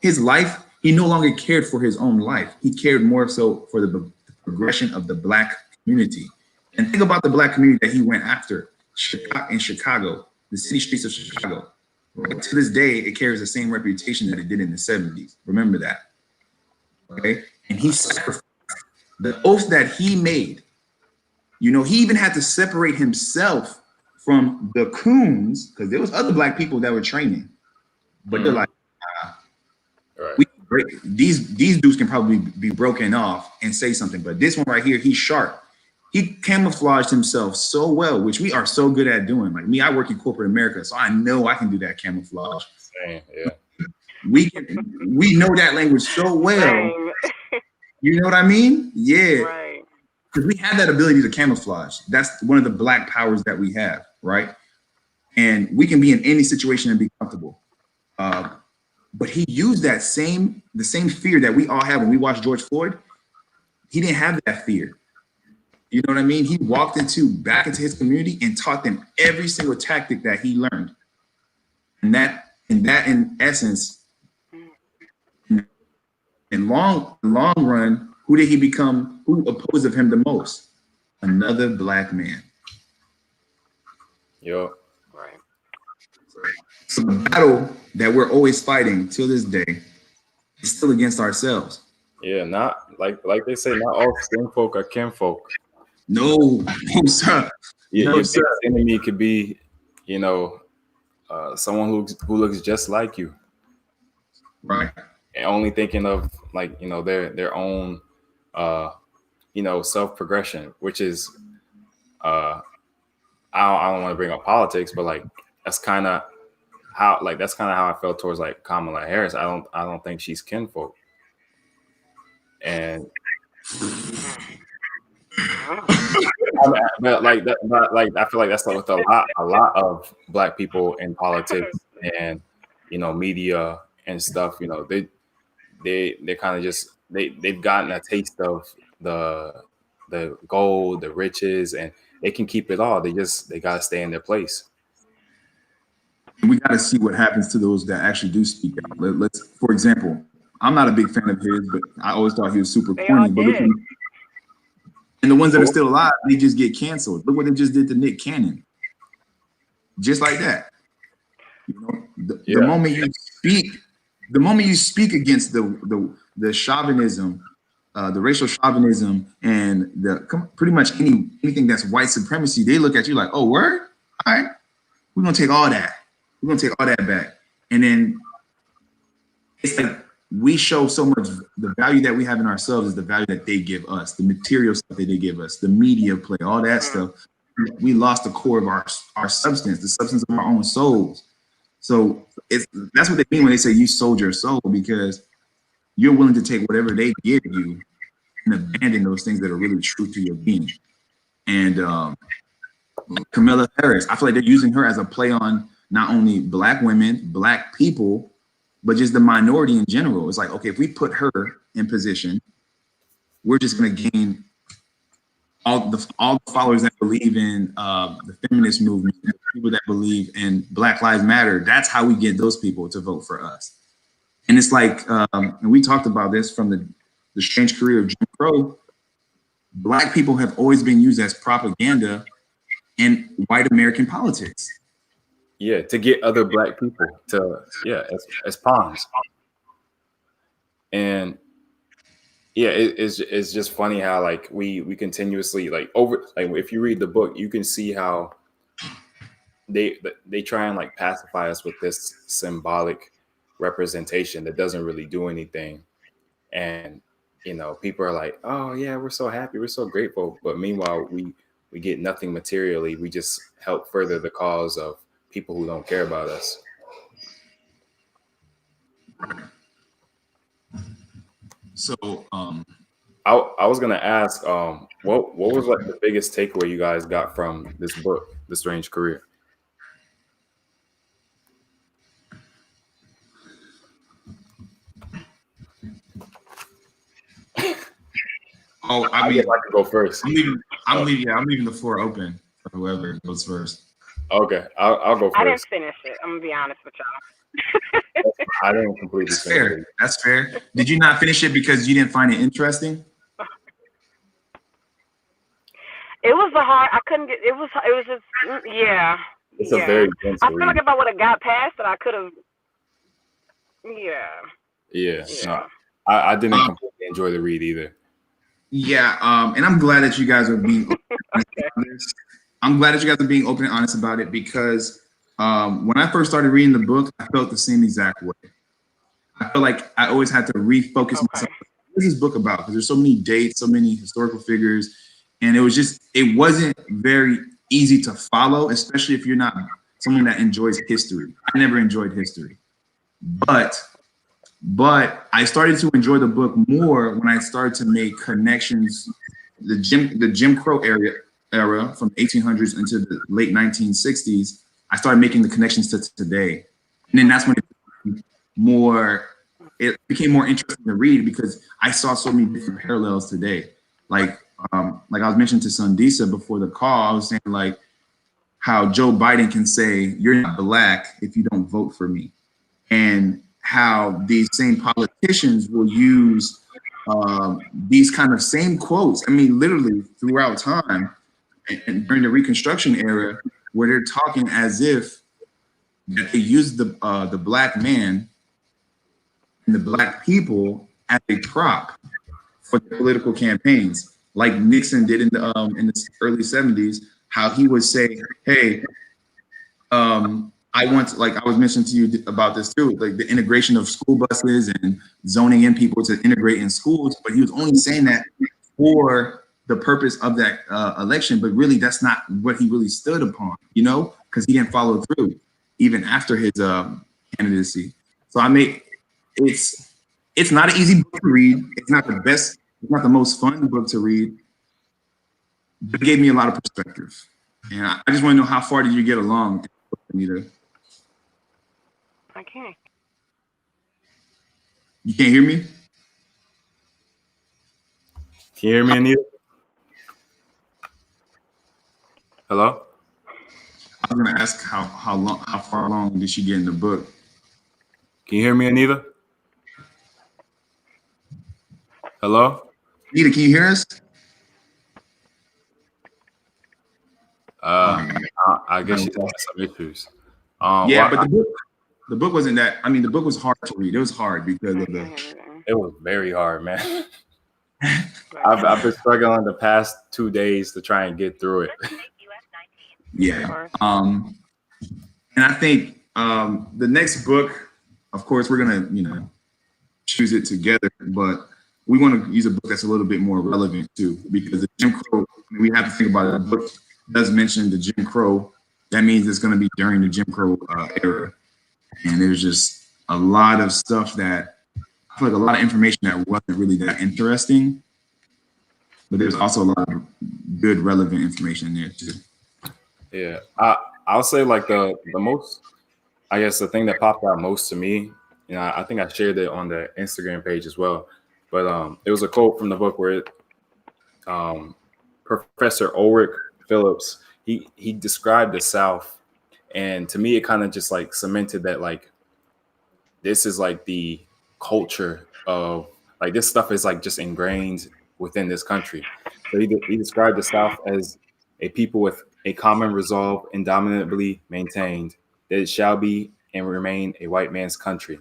S1: his life, he no longer cared for his own life. He cared more so for the progression of the black community. And think about the black community that he went after in Chicago, the city streets of Chicago. Right? To this day, it carries the same reputation that it did in the 70s. Remember that. Okay? And he sacrificed the oath that he made. He even had to separate himself from the coons because there was other black people that were training. But they're like, right. These dudes can probably be broken off and say something. But this one right here, he's sharp. He camouflaged himself so well, which we are so good at doing. Like me, I work in corporate America, so I know I can do that camouflage.
S4: Same, yeah.
S1: We know that language so well.
S3: Same.
S1: You know what I mean? Yeah.
S3: Right.
S1: Because we have that ability to camouflage. That's one of the black powers that we have, right? And we can be in any situation and be comfortable. But he used the same fear that we all have when we watch George Floyd. He didn't have that fear. You know what I mean? He walked back into his community and taught them every single tactic that he learned. And that in essence, in long run, who did he become? Who opposed of him the most? Another black man.
S4: Yo.
S3: Right.
S1: So the battle that we're always fighting till this day is still against ourselves.
S4: Yeah, not like they say, not all skin folk are kinfolk.
S1: No, sir.
S4: Your biggest enemy could be, someone who looks just like you.
S1: Right.
S4: only thinking of like, you know, their own you know, self progression, which is uh I don't want to bring up politics, but like that's kind of how I felt towards like Kamala Harris. I don't think she's kinfolk, and but like that, but like I feel like that's with a lot of black people in politics and, you know, media and stuff. You know, they kind of just they've gotten a taste of the gold, the riches, and they can keep it all. They gotta stay in their place.
S1: And we got to see what happens to those that actually do speak out. Let's, for example, I'm not a big fan of his, but I always thought he was super
S3: They all
S1: corny. But look,
S3: did.
S1: and the ones that are still alive, they just get canceled. Look what they just did to Nick Cannon, just like that. You know, the
S4: Yeah.
S1: moment you speak against the chauvinism, the racial chauvinism, and pretty much anything that's white supremacy, they look at you like, oh, word, all right, we're gonna take all that. We're gonna take all that back. And then it's like we show so much the value that we have in ourselves is the value that they give us, the material stuff that they give us, the media play, all that stuff. We lost the core of our substance, the substance of our own souls. So that's what they mean when they say you sold your soul, because you're willing to take whatever they give you and abandon those things that are really true to your being. And Kamala Harris, I feel like they're using her as a play on not only black women, black people, but just the minority in general. It's like, okay, if we put her in position, we're just going to gain all the followers that believe in the feminist movement, people that believe in Black Lives Matter. That's how we get those people to vote for us. And it's like, and we talked about this from the strange career of Jim Crow. Black people have always been used as propaganda in white American politics.
S4: Yeah, to get other black people to as pawns. And yeah, it's just funny how like we continuously like if you read the book, you can see how they try and like pacify us with this symbolic representation that doesn't really do anything. And you know, people are like, oh yeah, we're so happy, we're so grateful, but meanwhile we get nothing materially. We just help further the cause of people who don't care about us.
S1: So
S4: I was gonna ask, what was like the biggest takeaway you guys got from this book, The Strange Career?
S1: oh,
S4: I guess I could go first.
S1: I'm leaving the floor open for whoever goes first.
S4: Okay, I'll go first.
S3: I didn't finish it. I'm gonna be honest with y'all.
S4: I didn't completely
S1: That's
S4: finish
S1: fair.
S4: it.
S1: That's fair. Did you not finish it because you didn't find it interesting?
S3: It was a hard. I couldn't get. It was just. Yeah.
S4: It's a very dense
S3: I feel like
S4: read.
S3: if I would have got past it, I could have. Yeah.
S4: Yeah,
S3: Yeah.
S4: no, I didn't completely enjoy the read either.
S1: Yeah. And I'm glad that you guys are being
S3: Okay.
S1: honest. I'm glad that you guys are being open and honest about it, because when I first started reading the book, I felt the same exact way. I felt like I always had to refocus myself. What is this book about? Because there's so many dates, so many historical figures, and it wasn't very easy to follow, especially if you're not someone that enjoys history. I never enjoyed history, but I started to enjoy the book more when I started to make connections. The Jim Crow era from 1800s into the late 1960s, I started making the connections to today, and then that's when it became more interesting to read, because I saw so many different parallels today. Like I was mentioning to Sundisa before the call, I was saying like how Joe Biden can say, "You're not black if you don't vote for me," and how these same politicians will use these kind of same quotes. I mean, literally throughout time and during the Reconstruction era, where they're talking as if they use the black man and the black people as a prop for the political campaigns, like Nixon did in the early 70s. How he would say, "Hey, I want, like I was mentioning to you about this too, like the integration of school buses and zoning in people to integrate in schools. But he was only saying that for the purpose of that election, but really that's not what he really stood upon, you know, because he didn't follow through even after his candidacy. So it's not an easy book to read. It's not the best. It's not the most fun book to read, but it gave me a lot of perspective. And I just want to know, how far did you get along, Anita?
S3: I can't.
S1: You can't hear me?
S4: Can you hear me, Anita? Hello?
S1: I was gonna ask how far along did she get in the book?
S4: Can you hear me, Anita? Hello?
S1: Anita, can you hear us?
S4: I guess she's having some issues.
S1: Yeah, but the book wasn't that. I mean, the book was hard to read. It was hard because of the.
S4: It was very hard, man. I've been struggling the past 2 days to try and get through it.
S1: Yeah. And I think the next book, of course, we're gonna choose it together, but we want to use a book that's a little bit more relevant too, because the Jim Crow. We have to think about it. The book does mention the Jim Crow. That means it's going to be during the Jim Crow era, and there's just a lot of stuff that I feel like a lot of information that wasn't really that interesting, but there's also a lot of good relevant information in there too.
S4: Yeah, I'll say like the most, I guess the thing that popped out most to me, I think I shared it on the Instagram page as well, but it was a quote from the book where Professor Ulrich Phillips, he described the South, and to me it kind of just like cemented that like this is like the culture of like this stuff is like just ingrained within this country. So he described the South as a people with a common resolve indomitably maintained that it shall be and remain a white man's country.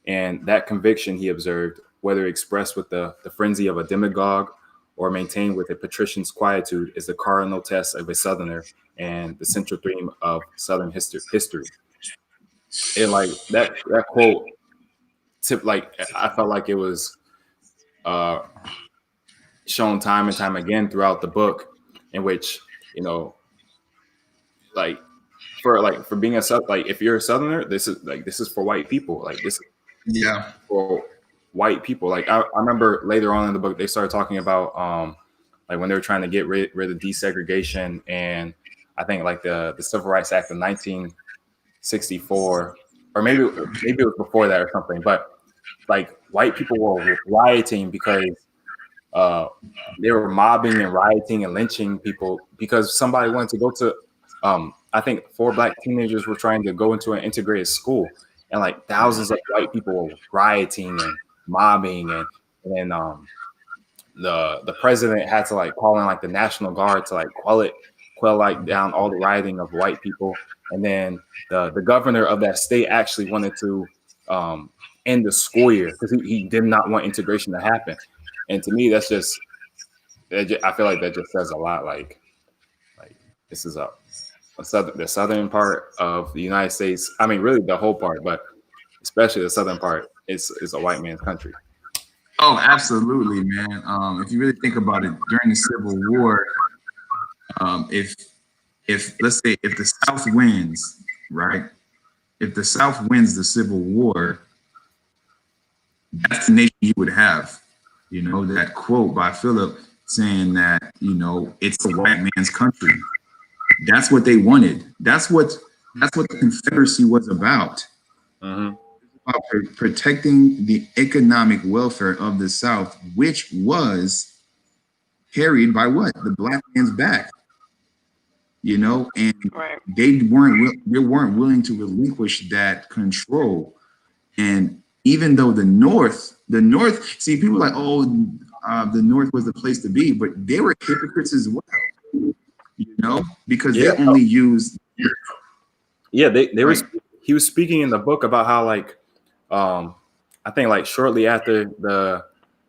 S4: And that conviction, he observed, whether expressed with the frenzy of a demagogue or maintained with a patrician's quietude, is the cardinal test of a Southerner and the central theme of Southern history. And like that quote, like I felt like it was shown time and time again throughout the book, in which like for being a like if you're a Southerner, this is for white people. Like this,
S1: Yeah,
S4: for white people. Like I remember later on in the book they started talking about like when they were trying to get rid of desegregation, and I think like the Civil Rights Act of 1964, or maybe it was before that or something. But like white people were rioting because they were mobbing and rioting and lynching people because somebody wanted to go to. I think 4 black teenagers were trying to go into an integrated school, and like thousands of white people were rioting and mobbing, and the president had to like call in like the National Guard to like quell like down all the rioting of white people. And then the governor of that state actually wanted to end the school year because he did not want integration to happen. And to me, I feel like that just says a lot. Like this is the southern part of the United States. I mean, really the whole part, but especially the southern part is a white man's country.
S1: Oh, absolutely, man. If you really think about it, during the Civil War, if let's say if the South wins, right? If the South wins the Civil War, that's the nation you would have. You know, that quote by Philip saying that, it's a white man's country. That's what they wanted. That's what the Confederacy was about.
S4: Mm-hmm.
S1: About protecting the economic welfare of the South, which was carried by what? The black man's back. And
S3: Right.
S1: they weren't willing to relinquish that control. And even though the North, see, people are like, the North was the place to be, but they were hypocrites as well, because they only used.
S4: Yeah, they were. He was speaking in the book about how like, I think like shortly after the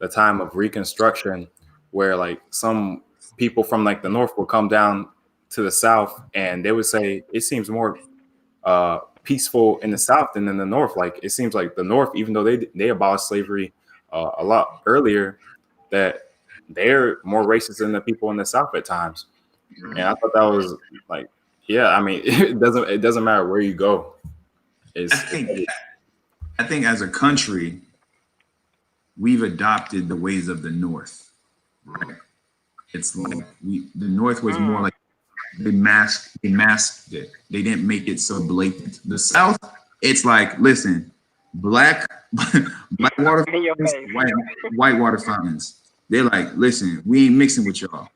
S4: time of Reconstruction, where like some people from like the North would come down to the South, and they would say it seems more peaceful in the South than in the North. Like it seems like the North, even though they abolished slavery a lot earlier, that they're more racist than the people in the South at times. And I thought that was like, yeah, I mean, it doesn't matter where you go.
S1: I think as a country, we've adopted the ways of the North. Right? It's like the North was more like they masked it. They didn't make it so blatant. The South, it's like, listen, black water fountains, white water fountains. They're like, listen, we ain't mixing with y'all,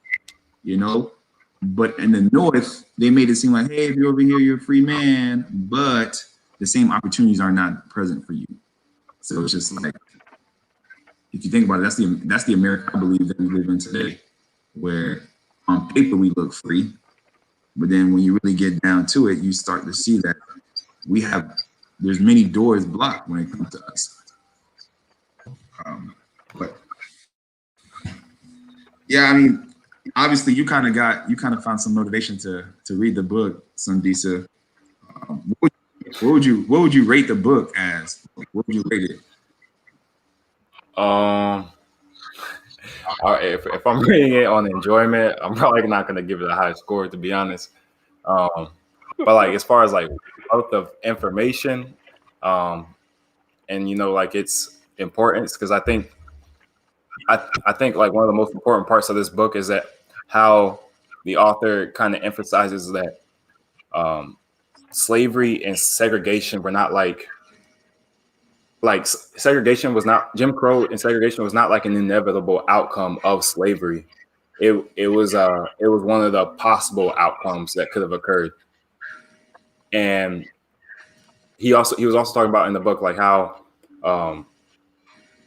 S1: you know. But in the North, they made it seem like, hey, if you're over here, you're a free man, but the same opportunities are not present for you. So it's just like, if you think about it, that's the America I believe that we live in today, where on paper we look free, but then when you really get down to it, you start to see that there's many doors blocked when it comes to us. But yeah, I mean, obviously you kind of found some motivation to read the book, Sundisa. What would you rate the book as? What would you rate it?
S4: If I'm rating it on enjoyment, I'm probably not going to give it a high score, to be honest. But like as far as like wealth of information, and you know, like its importance, because I think like one of the most important parts of this book is that how the author kind of emphasizes that slavery and segregation were not like segregation was not Jim Crow and segregation was not like an inevitable outcome of slavery. It was one of the possible outcomes that could have occurred. And he was also talking about in the book like how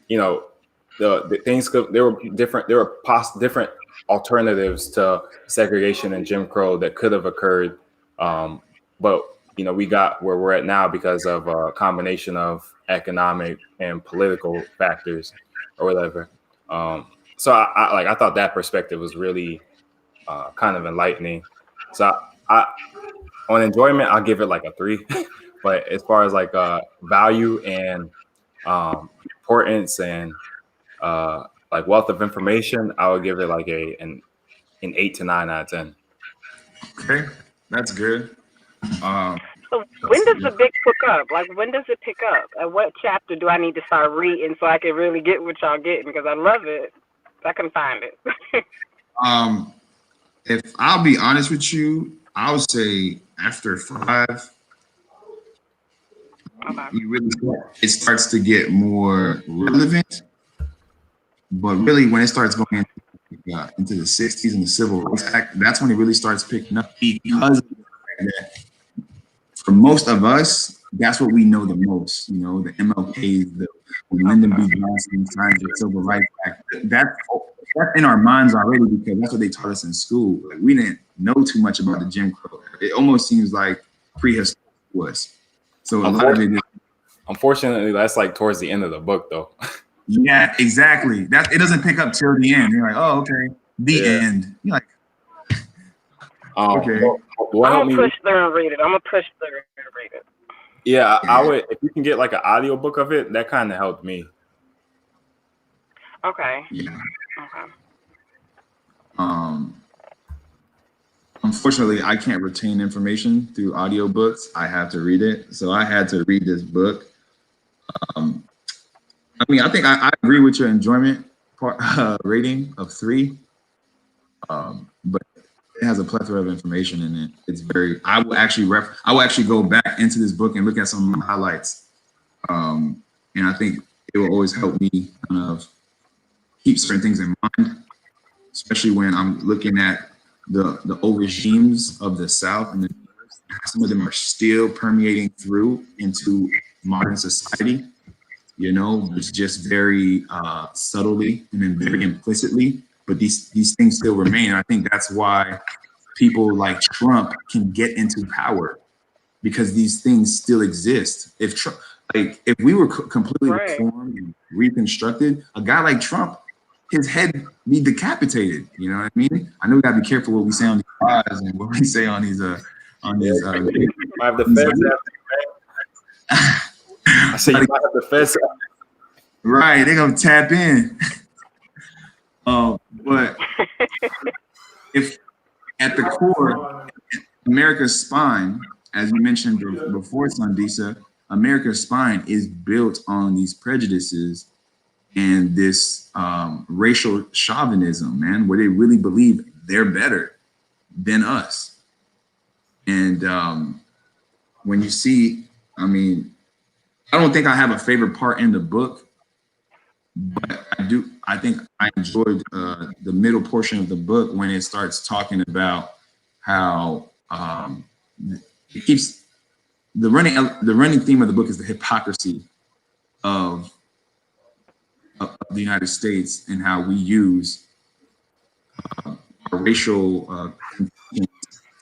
S4: you know the things there were different alternatives to segregation and Jim Crow that could have occurred, but you know we got where we're at now because of a combination of economic and political factors or whatever. So I thought that perspective was really kind of enlightening. So I on enjoyment I'll give it like a 3, but as far as like value and importance and like wealth of information, I would give it like an 8 to 9 out of 10.
S1: Okay, that's good.
S3: So when does the book pick up? Like when does it pick up? At what chapter do I need to start reading so I can really get what y'all getting? Because I love it. I can find it.
S1: If I'll be honest with you, I would say after 5, it starts to get more relevant. But really, when it starts going into the 60s and the Civil Rights Act, that's when it really starts picking up, because of the fact that for most of us, that's what we know the most. You know, the MLKs, the Lyndon B. Johnson signed the Civil Rights Act. That's in our minds already because that's what they taught us in school. Like, we didn't know too much about the Jim Crow. It almost seems like prehistoric was. So a lot of it is,
S4: unfortunately, that's like towards the end of the book, though.
S1: Yeah, exactly. That it doesn't pick up till the end. You're like, oh, okay, the end. You're like, okay.
S3: I'm gonna push through and read it.
S4: Yeah, I would. If you can get like an audio book of it, that kind of helped me.
S3: Okay.
S1: Yeah.
S3: Okay.
S1: Unfortunately, I can't retain information through audiobooks. I have to read it. So I had to read this book. I mean, I think I agree with your enjoyment rating of 3, but it has a plethora of information in it. It's very. I will actually go back into this book and look at some of my highlights, and I think it will always help me kind of keep certain things in mind, especially when I'm looking at the old regimes of the South, and some of them are still permeating through into modern society. You know, it's just very subtly and then very implicitly, but these things still remain. And I think that's why people like Trump can get into power, because these things still exist. If we were completely reformed and reconstructed, a guy like Trump, his head be decapitated. You know what I mean? I know we gotta be careful what we say on these lives and what we say on these
S4: might have the feds after you, man. I said you might have the feds.
S1: Right, they're gonna tap in. But if at the core, America's spine, as you mentioned before, Sandisa, America's spine is built on these prejudices and this racial chauvinism, man, where they really believe they're better than us. And when you see, I mean, I don't think I have a favorite part in the book, but I think I enjoyed the middle portion of the book when it starts talking about how it keeps the running theme of the book is the hypocrisy of the United States and how we use our racial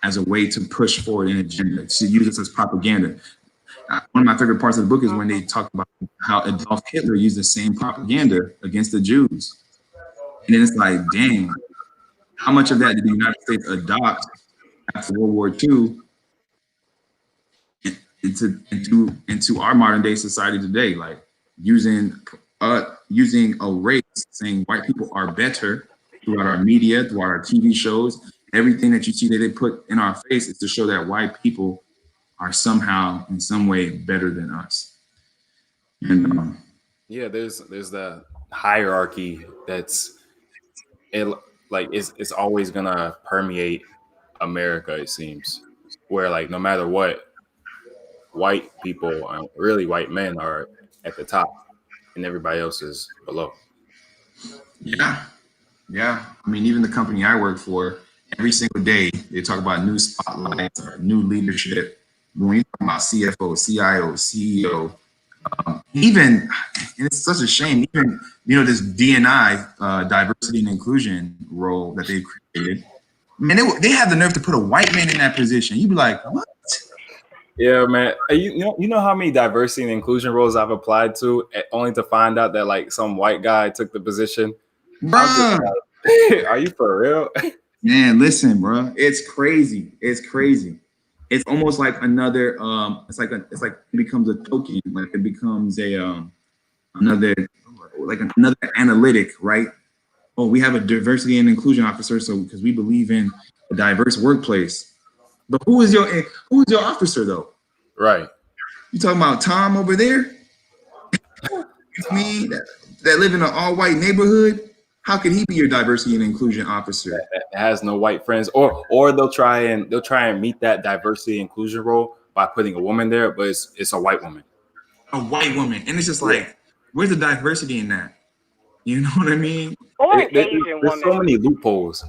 S1: as a way to push forward an agenda, to use this as propaganda. One of my favorite parts of the book is when they talk about how Adolf Hitler used the same propaganda against the Jews. And then it's like, dang, how much of that did the United States adopt after World War II into our modern day society today? Like using a race, saying white people are better throughout our media, throughout our TV shows. Everything that you see that they put in our face is to show that white people are somehow in some way better than us. And
S4: yeah, there's that hierarchy that's it's always gonna permeate America, it seems, where like no matter what, white people, really white men, are at the top and everybody else is below.
S1: yeah. I mean, even the company I work for, every single day they talk about new spotlights or new leadership. When you talk about CFO, CIO, CEO, even, and it's such a shame, even, this DNI, diversity and inclusion role that they created, and they have the nerve to put a white man in that position. You'd be like, what?
S4: Yeah, man. You know how many diversity and inclusion roles I've applied to, only to find out that like some white guy took the position.
S1: Bruh.
S4: Are you for real?
S1: Man, listen, bro. It's crazy. It's almost like another. It's like it becomes a token. Like it becomes another analytic, right? Oh, we have a diversity and inclusion officer, so because we believe in a diverse workplace. But who is your officer though?
S4: Right.
S1: You talking about Tom over there? It's me that live in an all-white neighborhood. How could he be your diversity and inclusion officer?
S4: That has no white friends, or they'll try and meet that diversity and inclusion role by putting a woman there, but it's a white woman.
S1: A white woman, and it's just like, where's the diversity in that? You know what I mean?
S3: Or an Asian woman.
S4: There's so many loopholes.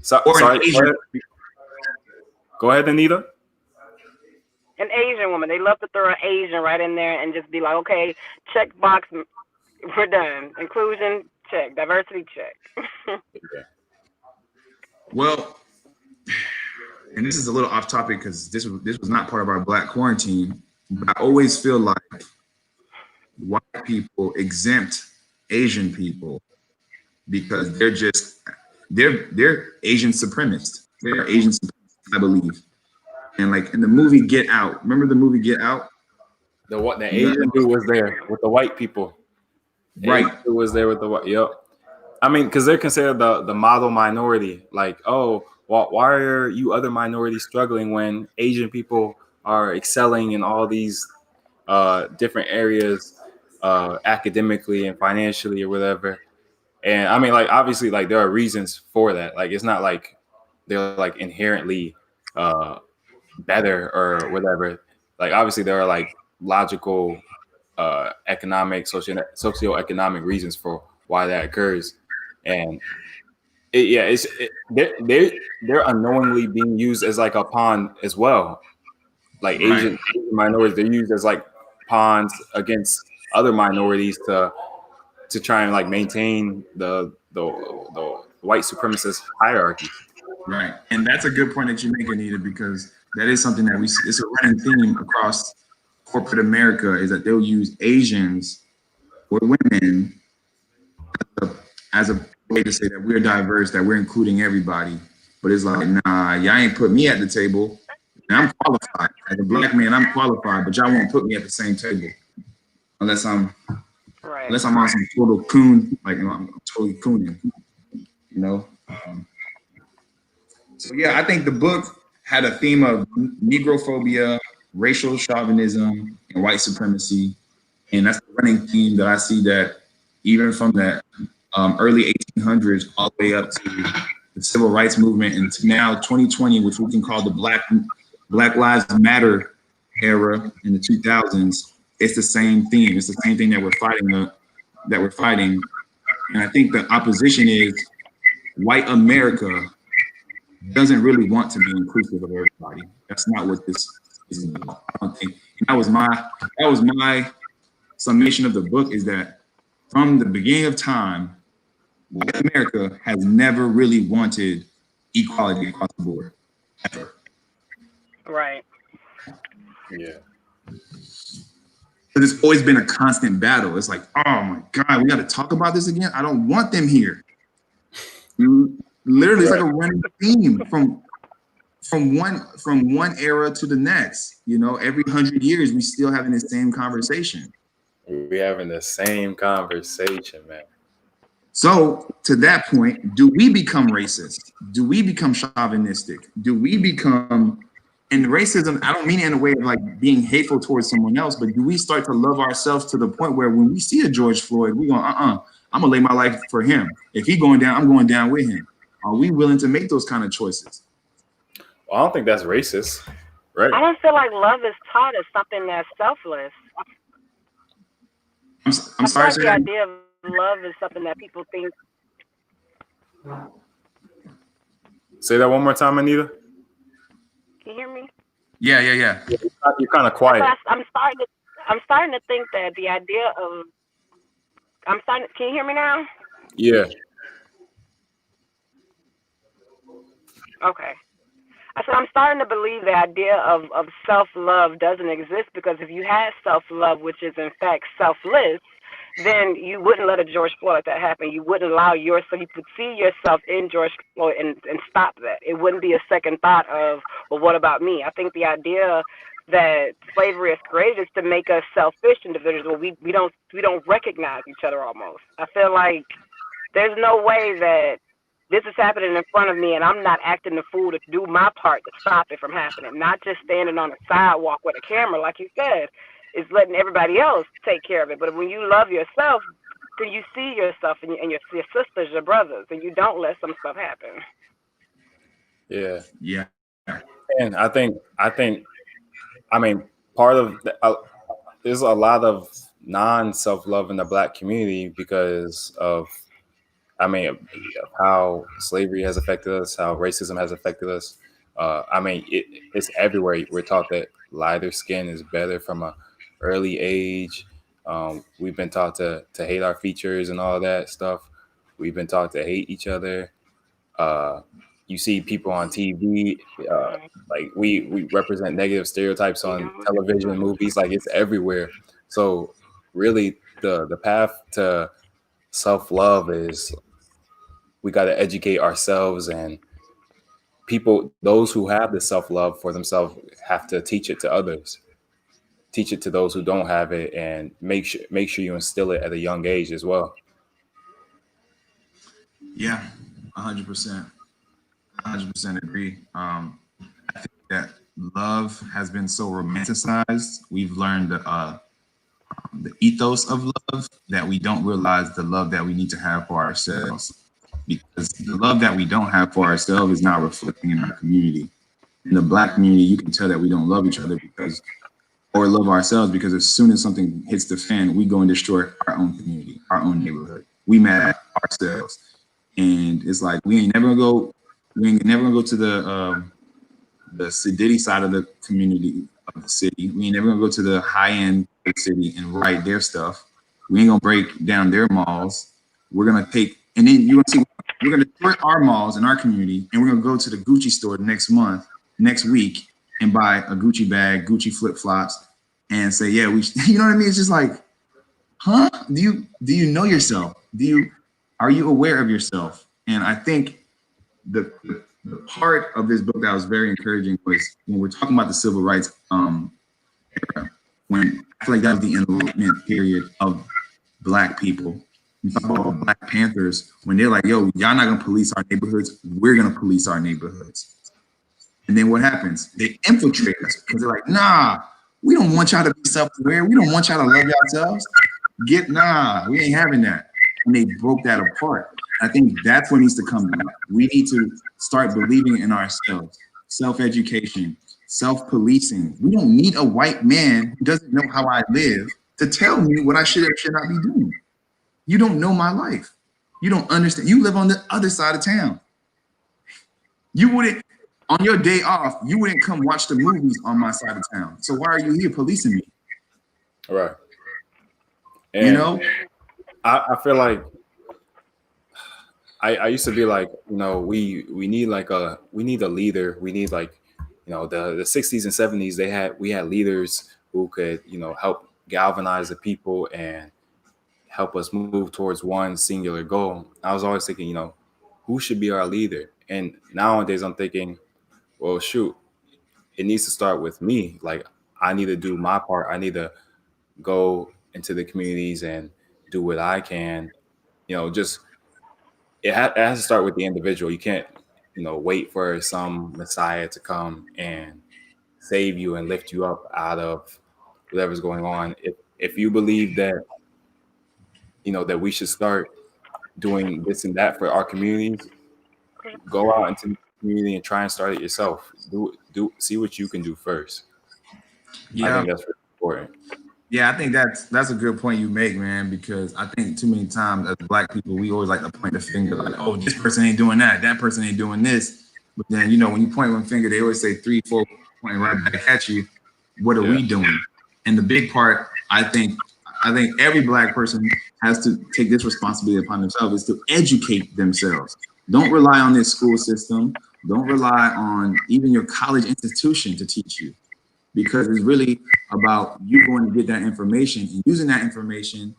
S1: Asian.
S4: Go ahead, Anita.
S3: An Asian woman. They love to throw an Asian right in there and just be like, okay, check box, we're done. Inclusion, check. Diversity, check.
S1: Well, and this is a little off topic because this was not part of our Black quarantine, but I always feel like white people exempt Asian people because they're Asian supremacists. They're Asian supremacists, I believe. And like in the movie Get Out, remember the movie Get Out?
S4: The Asian dude was there with the white people.
S1: Right.
S4: It was there with the white. Yep. I mean, because they're considered the model minority. Like, oh, why are you other minorities struggling when Asian people are excelling in all these different areas, academically and financially or whatever? And I mean, like, obviously, like there are reasons for that. Like, it's not like they're like inherently better or whatever. Like, obviously, there are like logical, economic, socioeconomic reasons for why that occurs. And they're unknowingly being used as like a pawn as well. Like Asian minorities, they're used as like pawns against other minorities to try and like maintain the white supremacist hierarchy.
S1: Right, and that's a good point that you make, Anita, because that is something that it's a running theme across corporate America is that they'll use Asians or women as a way to say that we're diverse, that we're including everybody. But it's like, nah, y'all ain't put me at the table. And I'm qualified. As a black man, I'm qualified, but y'all won't put me at the same table unless I'm
S3: Right.
S1: on some total coon, like I'm totally cooning, you know. So yeah, I think the book had a theme of negrophobia, racial chauvinism, and white supremacy, and that's the running theme that I see that even from that early 1800s all the way up to the civil rights movement and to now 2020, which we can call the Black Lives Matter era in the 2000s. It's the same theme. It's the same thing that we're fighting. And I think the opposition is white America doesn't really want to be inclusive of everybody. That's not what this is about. I don't think. And that was my summation of the book, is that from the beginning of time, white America has never really wanted equality across the board, ever.
S3: Right.
S4: Yeah.
S1: But it's always been a constant battle. It's like, oh my God, we got to talk about this again. I don't want them here. Literally, it's like a running theme from one era to the next. You know, every 100 years, we still having the same conversation.
S4: We're having the same conversation, man.
S1: So to that point, do we become racist? Do we become chauvinistic? Do we become, and racism, I don't mean it in a way of like being hateful towards someone else, but do we start to love ourselves to the point where when we see a George Floyd, we go, I'm gonna lay my life for him. If he's going down, I'm going down with him. Are we willing to make those kind of choices?
S4: Well, I don't think that's racist, right?
S3: I don't feel like love is taught as something that's selfless.
S1: I'm sorry.
S3: I feel like the idea of love is something that people think.
S4: Say that one more time, Anita.
S3: Can you hear me?
S1: Yeah.
S4: You're kind of quiet.
S3: I'm starting to think that the idea of can you hear me now?
S4: Yeah.
S3: Okay. I said I'm starting to believe the idea of self-love doesn't exist, because if you had self-love, which is in fact selfless, then you wouldn't let a George Floyd like that happen. You wouldn't allow yourself, you could see yourself in George Floyd and stop that. It wouldn't be a second thought of, well, what about me? I think the idea that slavery is created is to make us selfish individuals. Well, we don't recognize each other almost. I feel like there's no way that this is happening in front of me and I'm not acting the fool to do my part to stop it from happening. Not just standing on the sidewalk with a camera, like you said, is letting everybody else take care of it. But when you love yourself, then you see yourself and your sisters, your brothers, and you don't let some stuff happen.
S4: Yeah. And I mean, part of there's a lot of non-self-love in the Black community because of how slavery has affected us, how racism has affected us. It's everywhere. We're taught that lighter skin is better from a early age. We've been taught to hate our features and all that stuff. We've been taught to hate each other. You see people on TV, like we represent negative stereotypes on television, movies, like it's everywhere. So really the path to self-love is we got to educate ourselves, and people, those who have the self-love for themselves, have to teach it to others, teach it to those who don't have it, and make sure you instill it at a young age as well.
S1: Yeah, 100%. 100% agree. I think that love has been so romanticized. We've learned the ethos of love that we don't realize the love that we need to have for ourselves. Because the love that we don't have for ourselves is not reflecting in our community. In the Black community, you can tell that we don't love each other or love ourselves, because as soon as something hits the fan, we go and destroy our own community, our own neighborhood. We mad at ourselves. And it's like, we ain't never gonna go to the sedity side of the community of the city. We ain't never gonna go to the high end of the city and riot their stuff. We ain't gonna break down their malls. We're gonna take, and then you're gonna see, we're gonna destroy our malls in our community, and we're gonna go to the Gucci store next week, and buy a Gucci bag, Gucci flip flops, and say, yeah, you know what I mean? It's just like, huh? Do you know yourself? Are you aware of yourself? And I think the the part of this book that was very encouraging was when we're talking about the civil rights era, when I feel like that was the enlightenment period of Black people. We talk about Black Panthers when they're like, yo, y'all not gonna police our neighborhoods, we're gonna police our neighborhoods. And then what happens? They infiltrate us because they're like, nah, we don't want y'all to be self-aware. We don't want y'all to love yourselves. We ain't having that. And they broke that apart. I think that's what needs to come back. We need to start believing in ourselves, self-education, self-policing. We don't need a white man who doesn't know how I live to tell me what I should or should not be doing. You don't know my life. You don't understand. You live on the other side of town. You wouldn't, on your day off, you wouldn't come watch the movies on my side of town. So why are you here policing me?
S4: Right. And
S1: you know,
S4: I feel like I used to be like, you know, we need a leader. We need like, you know, the 60s and 70s, we had leaders who could, you know, help galvanize the people and help us move towards one singular goal. I was always thinking, you know, who should be our leader? And nowadays I'm thinking, well, shoot, it needs to start with me. Like, I need to do my part. I need to go into the communities and do what I can. You know, just it has to start with the individual. You can't, you know, wait for some messiah to come and save you and lift you up out of whatever's going on. If you believe that, you know, that we should start doing this and that for our communities, go out into the community and try and start it yourself. See what you can do first.
S1: Yeah.
S4: I think that's really important.
S1: Yeah, I think that's a good point you make, man, because I think too many times as Black people, we always like to point the finger like, oh, this person ain't doing that person ain't doing this. But then, you know, when you point one finger, they always say 3, 4 pointing right back at you. What are we doing? And the big part, I think every Black person has to take this responsibility upon themselves is to educate themselves. Don't rely on this school system. Don't rely on even your college institution to teach you, because it's really about you going to get that information and using that information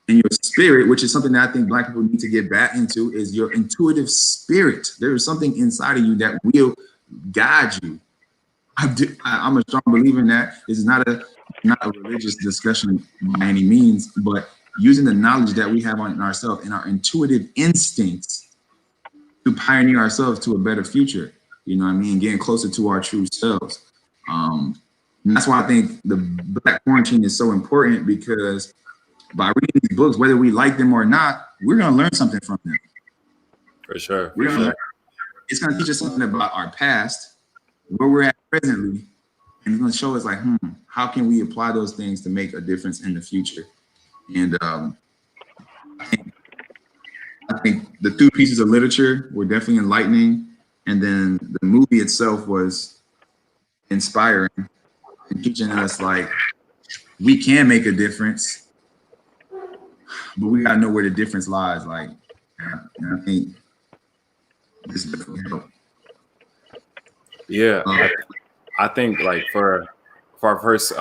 S1: in your spirit, which is something that I think Black people need to get back into, is your intuitive spirit. There is something inside of you that will guide you. I'm a strong believer in that. This is not a religious discussion by any means, but using the knowledge that we have on ourselves and our intuitive instincts to pioneer ourselves to a better future. You know what I mean? Getting closer to our true selves. And that's why I think the Black Quarantine is so important, because by reading these books, whether we like them or not, we're going to learn something from them.
S4: For sure.
S1: It's going to teach us something about our past, where we're at presently, and it's going to show us like, how can we apply those things to make a difference in the future? And I think the 2 pieces of literature were definitely enlightening, and then the movie itself was inspiring and teaching us like we can make a difference, but we gotta know where the difference lies. Like, and I think this definitely helped.
S4: Yeah, I think like for our first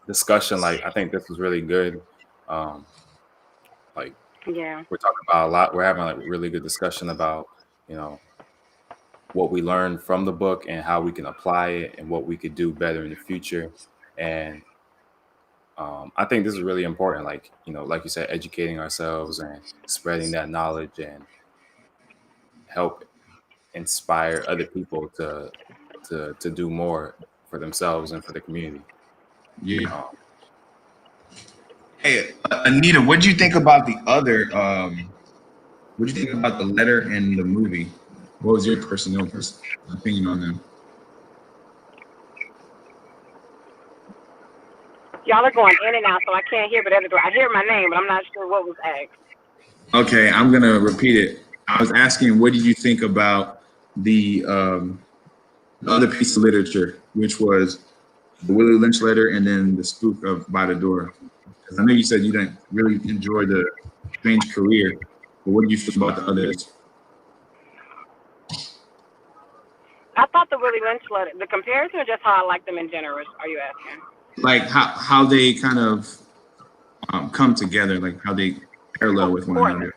S4: discussion, like I think this was really good. Like,
S3: Yeah.
S4: we're talking about a lot. We're having like really good discussion about, you know, what we learned from the book and how we can apply it and what we could do better in the future. And I think this is really important. Like, you know, like you said, educating ourselves and spreading that knowledge and help inspire other people to do more for themselves and for the community.
S1: Yeah. Hey, Anita, what do you think about the other? What do you think about the letter and the movie? What was your personal opinion on them?
S3: Y'all are going in and out, so I can't hear, but I hear my name, but I'm not sure what was asked.
S1: Okay, I'm gonna repeat it. I was asking, what did you think about the other piece of literature, which was the Willie Lynch letter and then the Spook of By the Door? Because I know you said you didn't really enjoy the Strange Career, but what do you feel about the others?
S3: I thought the Willie Lynch letter, the comparison, or just how I like them in general, are you asking?
S1: Like how they kind of come together, like how they parallel with one another.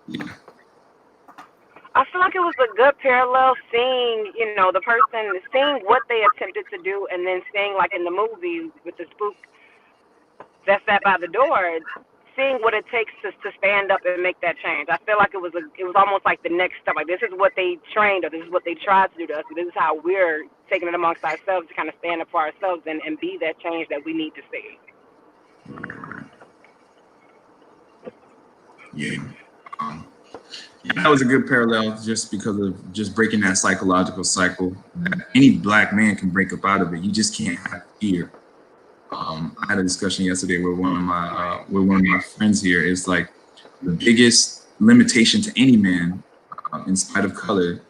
S1: Yeah.
S3: I feel like it was a good parallel seeing, the person, seeing what they attempted to do, and then seeing, like in the movie with the spook that sat by the door, seeing what it takes to stand up and make that change. I feel like it was almost like the next step. Like, this is what they trained, or this is what they tried to do to us, and this is how we're taking it amongst ourselves to kind of stand up for ourselves and be that change that we need to see.
S1: Yeah. That was a good parallel just because of just breaking that psychological cycle that any black man can break up out of it. You just can't have fear. I had a discussion yesterday with one of my friends here. It's like the biggest limitation to any man, in spite of color,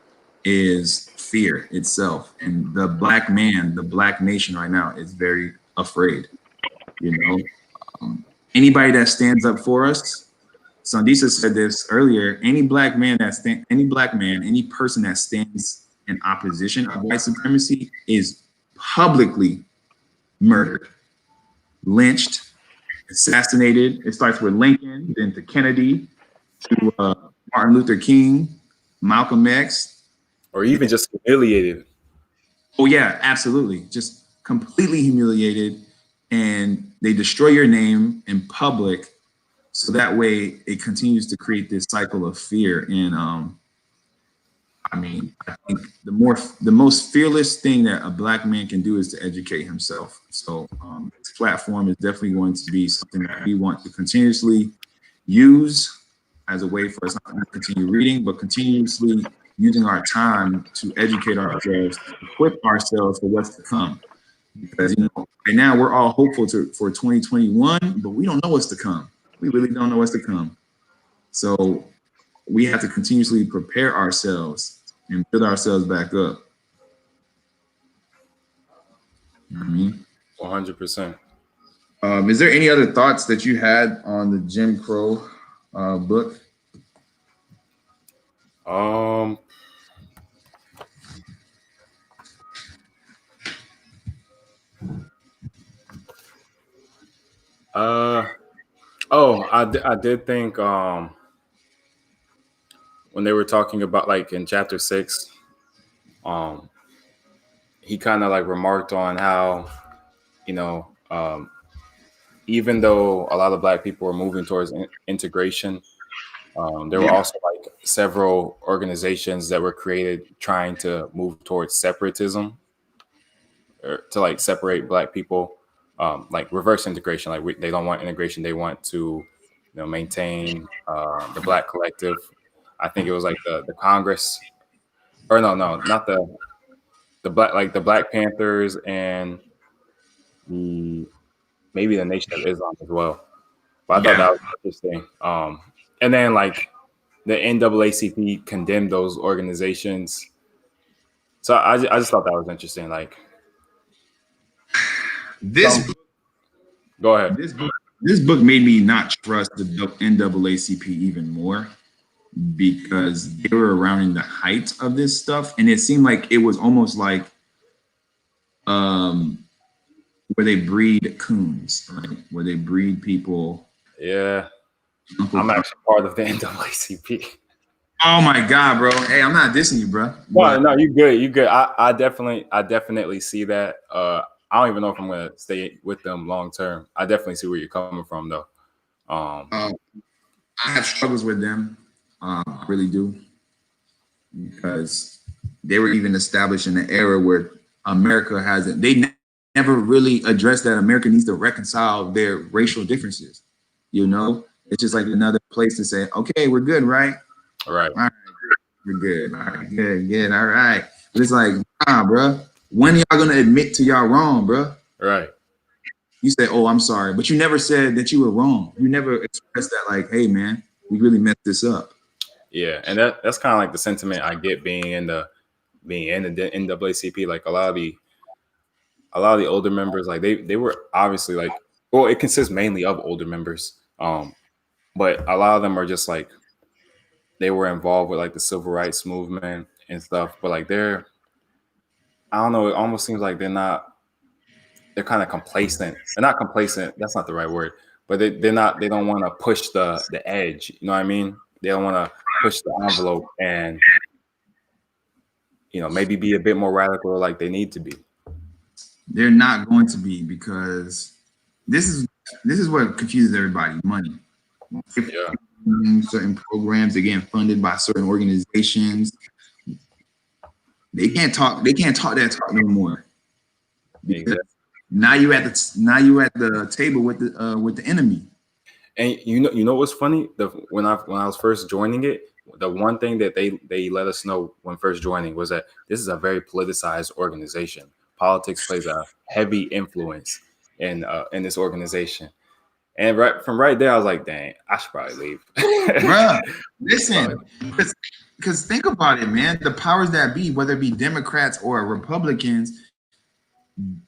S1: is fear itself. And the black man, the black nation right now is very afraid. Anybody that stands up for us. Sandisa said this earlier. Any person that stands in opposition of white supremacy is publicly murdered, lynched, assassinated. It starts with Lincoln, then to Kennedy, to Martin Luther King, Malcolm X,
S4: or even just humiliated.
S1: Oh yeah, absolutely, just completely humiliated, and they destroy your name in public. So that way it continues to create this cycle of fear. And I think the most fearless thing that a black man can do is to educate himself. So this platform is definitely going to be something that we want to continuously use as a way for us not to continue reading, but continuously using our time to educate ourselves, equip ourselves for what's to come. Because right now we're all hopeful for 2021, but we don't know what's to come. We really don't know what's to come. So we have to continuously prepare ourselves and build ourselves back up. You know what I mean?
S4: 100%.
S1: Is there any other thoughts that you had on the Jim Crow book?
S4: I did think when they were talking about, like, in chapter 6, he kind of like remarked on how, even though a lot of black people were moving towards integration, there were also like several organizations that were created trying to move towards separatism, or to like separate black people, like reverse integration. Like they don't want integration; they want to, maintain the black collective. I think it was like the Congress, or no, not the Black Panthers and maybe the Nation of Islam as well. But I thought that was interesting. And then like the NAACP condemned those organizations. So I just thought that was interesting. Like go ahead.
S1: This book made me not trust the NAACP even more, because they were around in the height of this stuff, and it seemed like it was almost like where they breed coons, right? Where they breed people.
S4: Yeah, I'm actually part of the NAACP.
S1: Oh my God, bro! Hey, I'm not dissing you, bro.
S4: No, you good. You good. I definitely see that. I don't even know if I'm gonna stay with them long term. I definitely see where you're coming from, though.
S1: I have struggles with them. I really do, because they were even established in an era where America hasn't. They never really addressed that America needs to reconcile their racial differences. It's just like another place to say, okay, we're good, right?
S4: All right.
S1: All right, we're good. All right, good. All right. But it's like, bro. When y'all gonna admit to y'all wrong, bro?
S4: Right.
S1: You say, "Oh, I'm sorry," but you never said that you were wrong. You never expressed that, like, "Hey, man, we really messed this up."
S4: Yeah, and that's kind of like the sentiment I get being in the NAACP. Like a lot of the older members, like they were obviously like, well, it consists mainly of older members, but a lot of them are just like, they were involved with like the civil rights movement and stuff, but like I don't know, it almost seems like they're kind of complacent. They're not complacent, that's not the right word, but they don't want to push the edge, you know what I mean? They don't want to push the envelope and maybe be a bit more radical like they need to be.
S1: They're not going to be, because this is what confuses everybody. Money.
S4: Yeah.
S1: Certain programs, they're getting funded by certain organizations. They can't talk that talk no more.
S4: Exactly.
S1: Now you at the table with the enemy.
S4: And you know what's funny? When I was first joining it, the one thing that they let us know when first joining was that this is a very politicized organization. Politics plays a heavy influence in this organization. And right there, I was like, dang, I should probably leave.
S1: Bruh, listen, because think about it, man. The powers that be, whether it be Democrats or Republicans,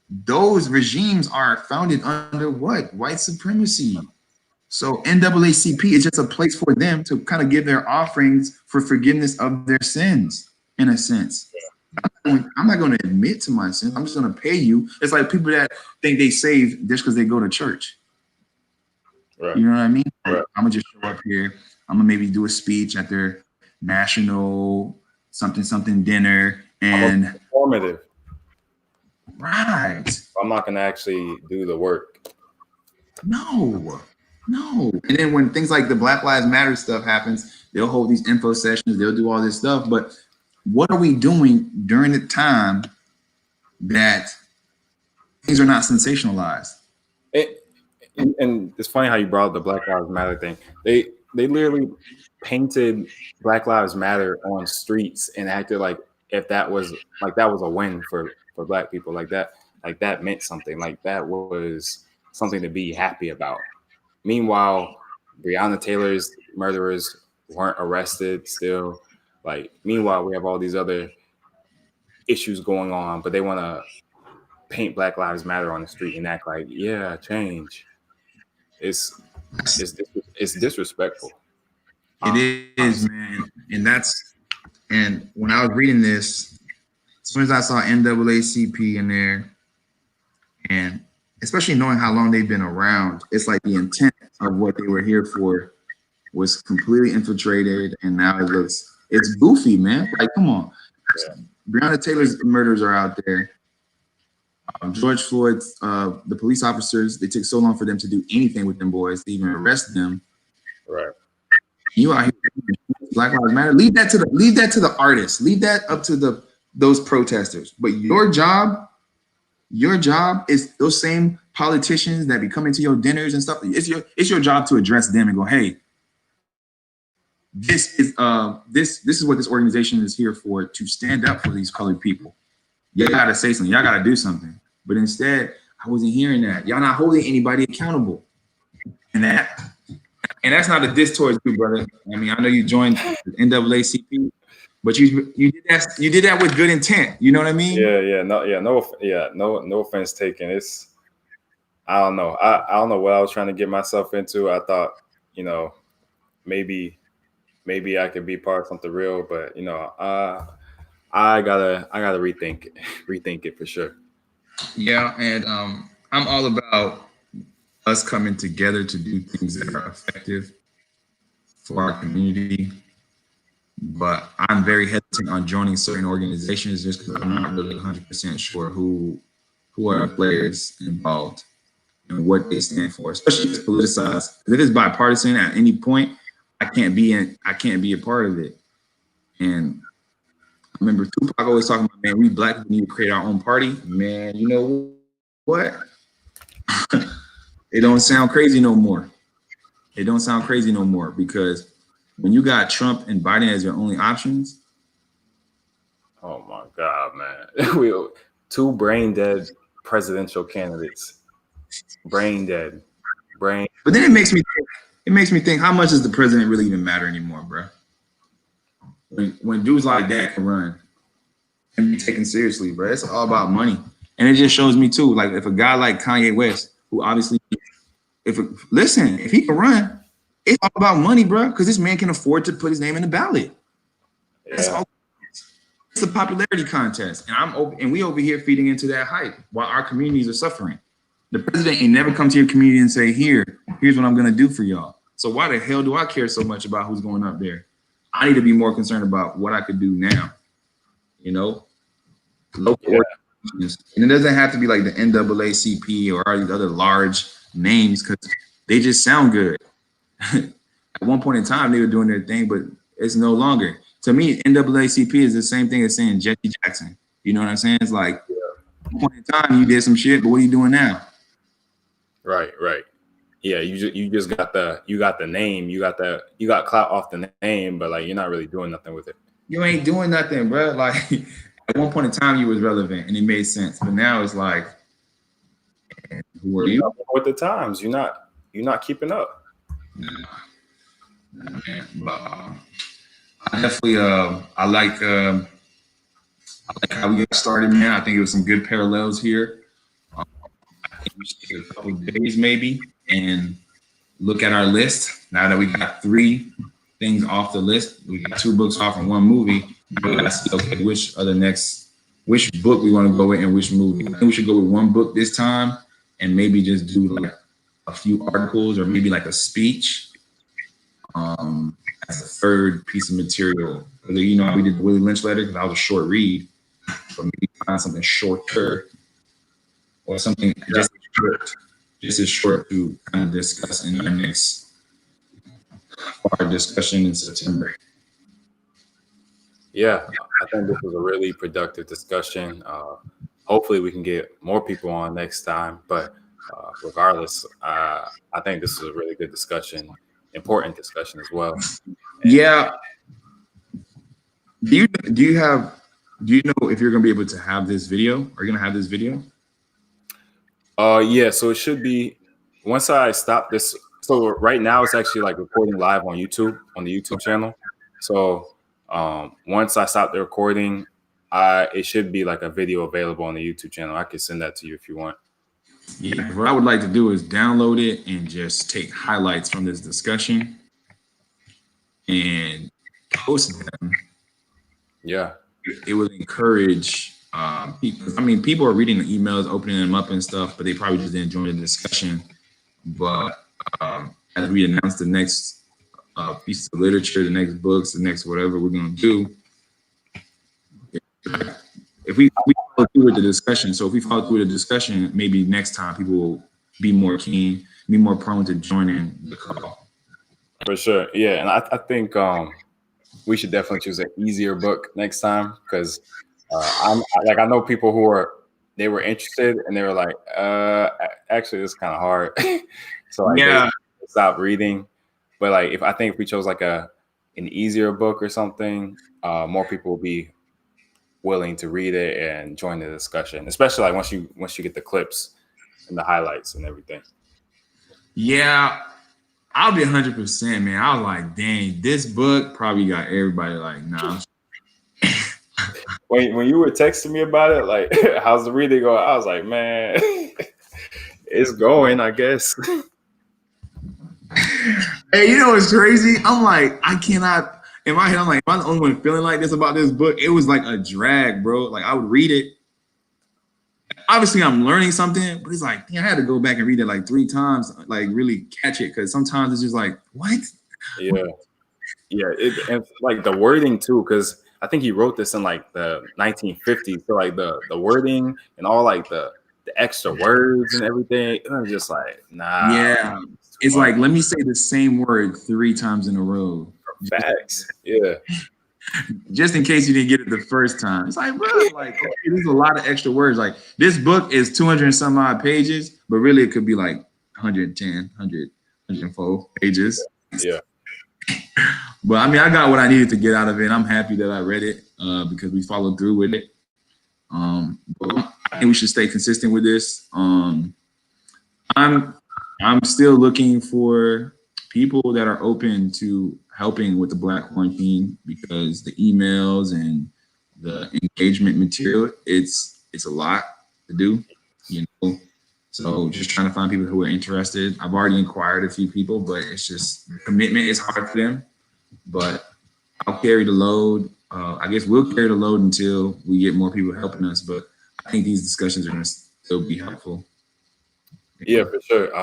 S1: those regimes are founded under what? White supremacy. So NAACP is just a place for them to kind of give their offerings for forgiveness of their sins, in a sense. I'm not going to admit to my sins. I'm just going to pay you. It's like people that think they saved just because they go to church.
S4: Right.
S1: You know what I mean?
S4: Right.
S1: I'm going to just show up here. I'm going to maybe do a speech at their national something dinner. And
S4: informative.
S1: Right.
S4: I'm not going to actually do the work.
S1: No. And then when things like the Black Lives Matter stuff happens, they'll hold these info sessions, they'll do all this stuff. But what are we doing during the time that things are not sensationalized?
S4: And it's funny how you brought up the Black Lives Matter thing. They literally painted Black Lives Matter on streets and acted like if that was a win for Black people, like that meant something, like that was something to be happy about. Meanwhile, Breonna Taylor's murderers weren't arrested still. Like, meanwhile, we have all these other issues going on, but they want to paint Black Lives Matter on the street and act like, yeah, change. It's disrespectful.
S1: It is, man. And when I was reading this, as soon as I saw NAACP in there, and especially knowing how long they've been around, it's like the intent of what they were here for was completely infiltrated, and now it's goofy, man. Like, come on. Yeah. Breonna Taylor's murders are out there. George Floyd's, the police officers, they took so long for them to do anything with them boys, to even arrest them.
S4: Right.
S1: You out here, Black Lives Matter. Leave that to the artists. Leave that up to those protesters. But your job is those same politicians that be coming to your dinners and stuff. It's your job to address them and go, hey, this is what this organization is here for, to stand up for these colored people. Y'all gotta say something. Y'all gotta do something. But instead, I wasn't hearing that. Y'all not holding anybody accountable. And that's not a diss towards you, brother. I mean, I know you joined the NAACP, but you did that with good intent. You know what I mean?
S4: No offense taken. I don't know. I don't know what I was trying to get myself into. I thought, maybe I could be part of something real, but I gotta rethink it for sure.
S1: Yeah, and I'm all about us coming together to do things that are effective for our community. But I'm very hesitant on joining certain organizations just because I'm not really 100% sure who are the players involved and what they stand for, especially if it's politicized. If it's bipartisan at any point, I can't be a part of it. And I remember Tupac always talking about, man, we Black people need to create our own party. Man, you know what? It don't sound crazy no more. Because when you got Trump and Biden as your only options.
S4: Oh my God, man. We two brain dead presidential candidates. Brain dead. But
S1: then it makes me think, how much does the president really even matter anymore, bro? When dudes like that can run and be taken seriously, bro, it's all about money. And it just shows me too, like if a guy like Kanye West, who obviously, if he can run, it's all about money, bro, because this man can afford to put his name in the ballot. Yeah. That's all. It's a popularity contest, and we over here feeding into that hype while our communities are suffering. The president ain't never come to your community and say, here's what I'm gonna do for y'all. So why the hell do I care so much about who's going up there? I need to be more concerned about what I could do now. you know, local
S4: Yeah.
S1: organizations. And it doesn't have to be like the NAACP or all these other large names because they just sound good. At one point in time, they were doing their thing, but it's no longer. To me, NAACP is the same thing as saying Jesse Jackson. You know what I'm saying? It's like at one point in time, you did some shit, but what are you doing now?
S4: Right. Yeah, you just got the name, you got clout off the name, but like you're not really doing nothing with it.
S1: You ain't doing nothing, bro. Like at one point in time, you was relevant and it made sense, but now it's like, who are you?
S4: With the times, you're not keeping up.
S1: Nah, man. But, I definitely, I like how we got started, man. I think it was some good parallels here. I think we should take a couple of days maybe and look at our list. Now that we got 3 things off the list, we got 2 books off and 1 movie. Now we gotta see, okay, which book we want to go with and which movie. I think we should go with 1 book this time and maybe just do like a few articles or maybe like a speech as a 3rd piece of material. You know, we did the Willie Lynch letter because that was a short read, but maybe find something shorter or something just as short to kind of discuss in our next part discussion in September.
S4: Yeah, I think this was a really productive discussion. Hopefully, we can get more people on next time. But regardless, I think this is a really good discussion, important discussion as well.
S1: Yeah. Do you know if you're gonna be able to have this video? Are you gonna have this video?
S4: Yeah. So it should be once I stop this. So right now it's actually like recording live on YouTube on the YouTube channel. So once I stop the recording, it should be like a video available on the YouTube channel. I can send that to you if you want.
S1: Yeah. What I would like to do is download it and just take highlights from this discussion and post them.
S4: Yeah.
S1: It would encourage people. I mean, people are reading the emails, opening them up and stuff, but they probably just didn't join the discussion. But as we announce the next piece of literature, the next books, the next whatever we're going to do, if we follow through with the discussion, so if we follow through with the discussion, maybe next time people will be more keen, be more prone to joining the call.
S4: For sure. Yeah. And I think we should definitely choose an easier book next time because I know people who were interested and they were like, actually, this is kind of hard. So like,
S1: Yeah.
S4: they stopped reading. But like, if we chose like an easier book or something, more people will be willing to read it and join the discussion, especially like once you get the clips and the highlights and everything.
S1: Yeah. I'll be 100%, man. I was like, dang, this book probably got everybody like, nah.
S4: When you were texting me about it, like, how's the reading going? I was like, man, it's going, I guess.
S1: Hey, you know what's crazy? I'm like, I cannot. In my head, I'm like, am I the only one feeling like this about this book? It was like a drag, bro. Like I would read it. Obviously, I'm learning something, but it's like, I had to go back and read it like 3 times, like really catch it, because sometimes it's just like, what?
S4: Yeah. And like the wording too, because I think he wrote this in like the 1950s. So like the wording and all like the extra words and everything, and I'm just like, nah.
S1: Yeah, it's like, let me say the same word 3 times in a row.
S4: Facts. Yeah.
S1: Just in case you didn't get it the first time. It's like, bro, like, okay, there's a lot of extra words. Like this book is 200 and some odd pages, but really it could be like 110, 100, 104 pages.
S4: Yeah.
S1: But I mean, I got what I needed to get out of it. I'm happy that I read it because we followed through with it. But I think we should stay consistent with this. I'm still looking for people that are open to helping with the Black Quarantine, because the emails and the engagement material, it's a lot to do, you know. So just trying to find people who are interested. I've already inquired a few people, but it's just commitment is hard for them. But I'll carry the load. I guess we'll carry the load until we get more people helping us. But I think these discussions are going to still be helpful.
S4: Yeah, for sure.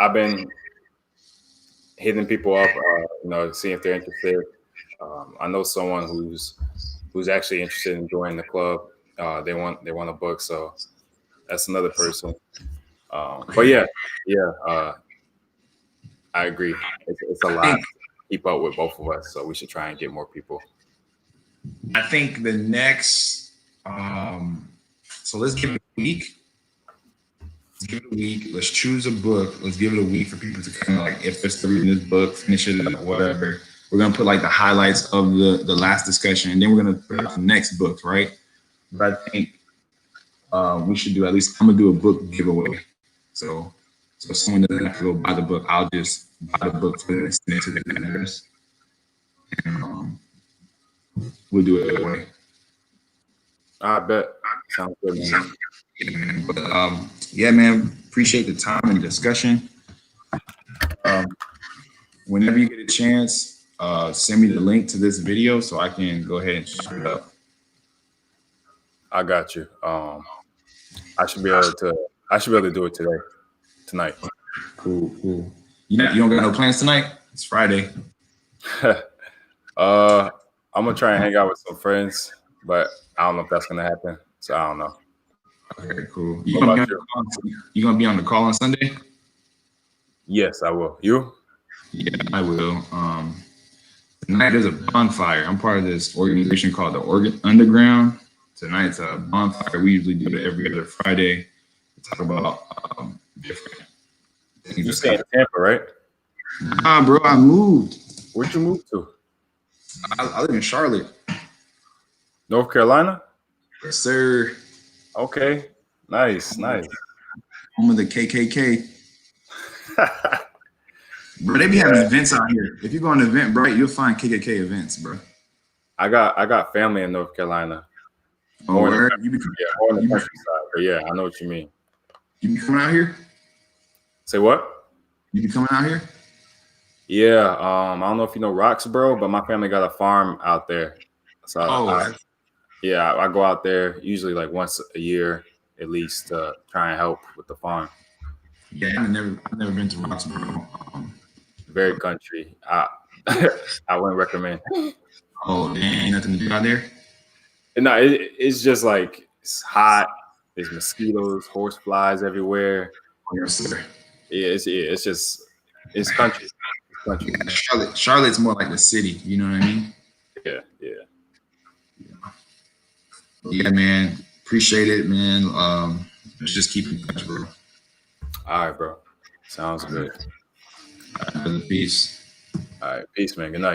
S4: I've been hitting people up, seeing if they're interested. I know someone who's who's actually interested in joining the club. They want a book, so that's another person. But yeah, I agree. It's a lot to keep up with both of us, so we should try and get more people.
S1: I think the next, so let's give it a week. Let's give it a week. Let's choose a book. Let's give it a week for people to kind of like, if they're still reading this book, finish it or whatever. We're gonna put like the highlights of the last discussion, and then we're gonna put out the next book, right? But I think we should do at least. I'm gonna do a book giveaway. So someone doesn't have to go buy the book. I'll just buy the book for them and send it to the address. And we'll do it that way.
S4: I bet. Sounds good, man.
S1: But yeah, man, appreciate the time and discussion. Whenever you get a chance, send me the link to this video so I can go ahead and share it up.
S4: I got you. I should be able to do it tonight.
S1: Cool. You don't got no plans tonight? It's Friday.
S4: I'm gonna try and hang out with some friends, but I don't know if that's gonna happen. So I don't know.
S1: Okay, cool. You gonna be on the call on Sunday?
S4: Yes, I will. You?
S1: Yeah, I will. Tonight there's a bonfire. I'm part of this organization called the Underground. Tonight's a bonfire. We usually do it every other Friday. We talk about different things.
S4: You stay in Tampa, right?
S1: Nah, bro, I moved.
S4: Where'd you move to?
S1: I live in Charlotte.
S4: North Carolina?
S1: Yes, sir.
S4: Okay. Nice.
S1: Home of the KKK. Bro, they be having events out here. If you go on Eventbrite, you'll find KKK events, bro.
S4: I got family in North Carolina.
S1: More in
S4: the countryside. But yeah, I know what you mean.
S1: You be coming out here?
S4: Say what?
S1: You be coming out here?
S4: Yeah. I don't know if you know Roxborough, but my family got a farm out there. So I go out there usually like once a year at least to try and help with the farm.
S1: Yeah, I've never been to Roxborough.
S4: Very country. I wouldn't recommend.
S1: Oh, damn, ain't nothing to do out there?
S4: No, it's just like it's hot. There's mosquitoes, horse flies everywhere.
S1: Yes, sir.
S4: Yeah, it's country. It's country.
S1: Charlotte's more like the city. You know what I mean? Yeah, man. Appreciate it, man. Let's just keep in touch, bro.
S4: All right, bro. Sounds good.
S1: Peace.
S4: All right, peace, man. Good night.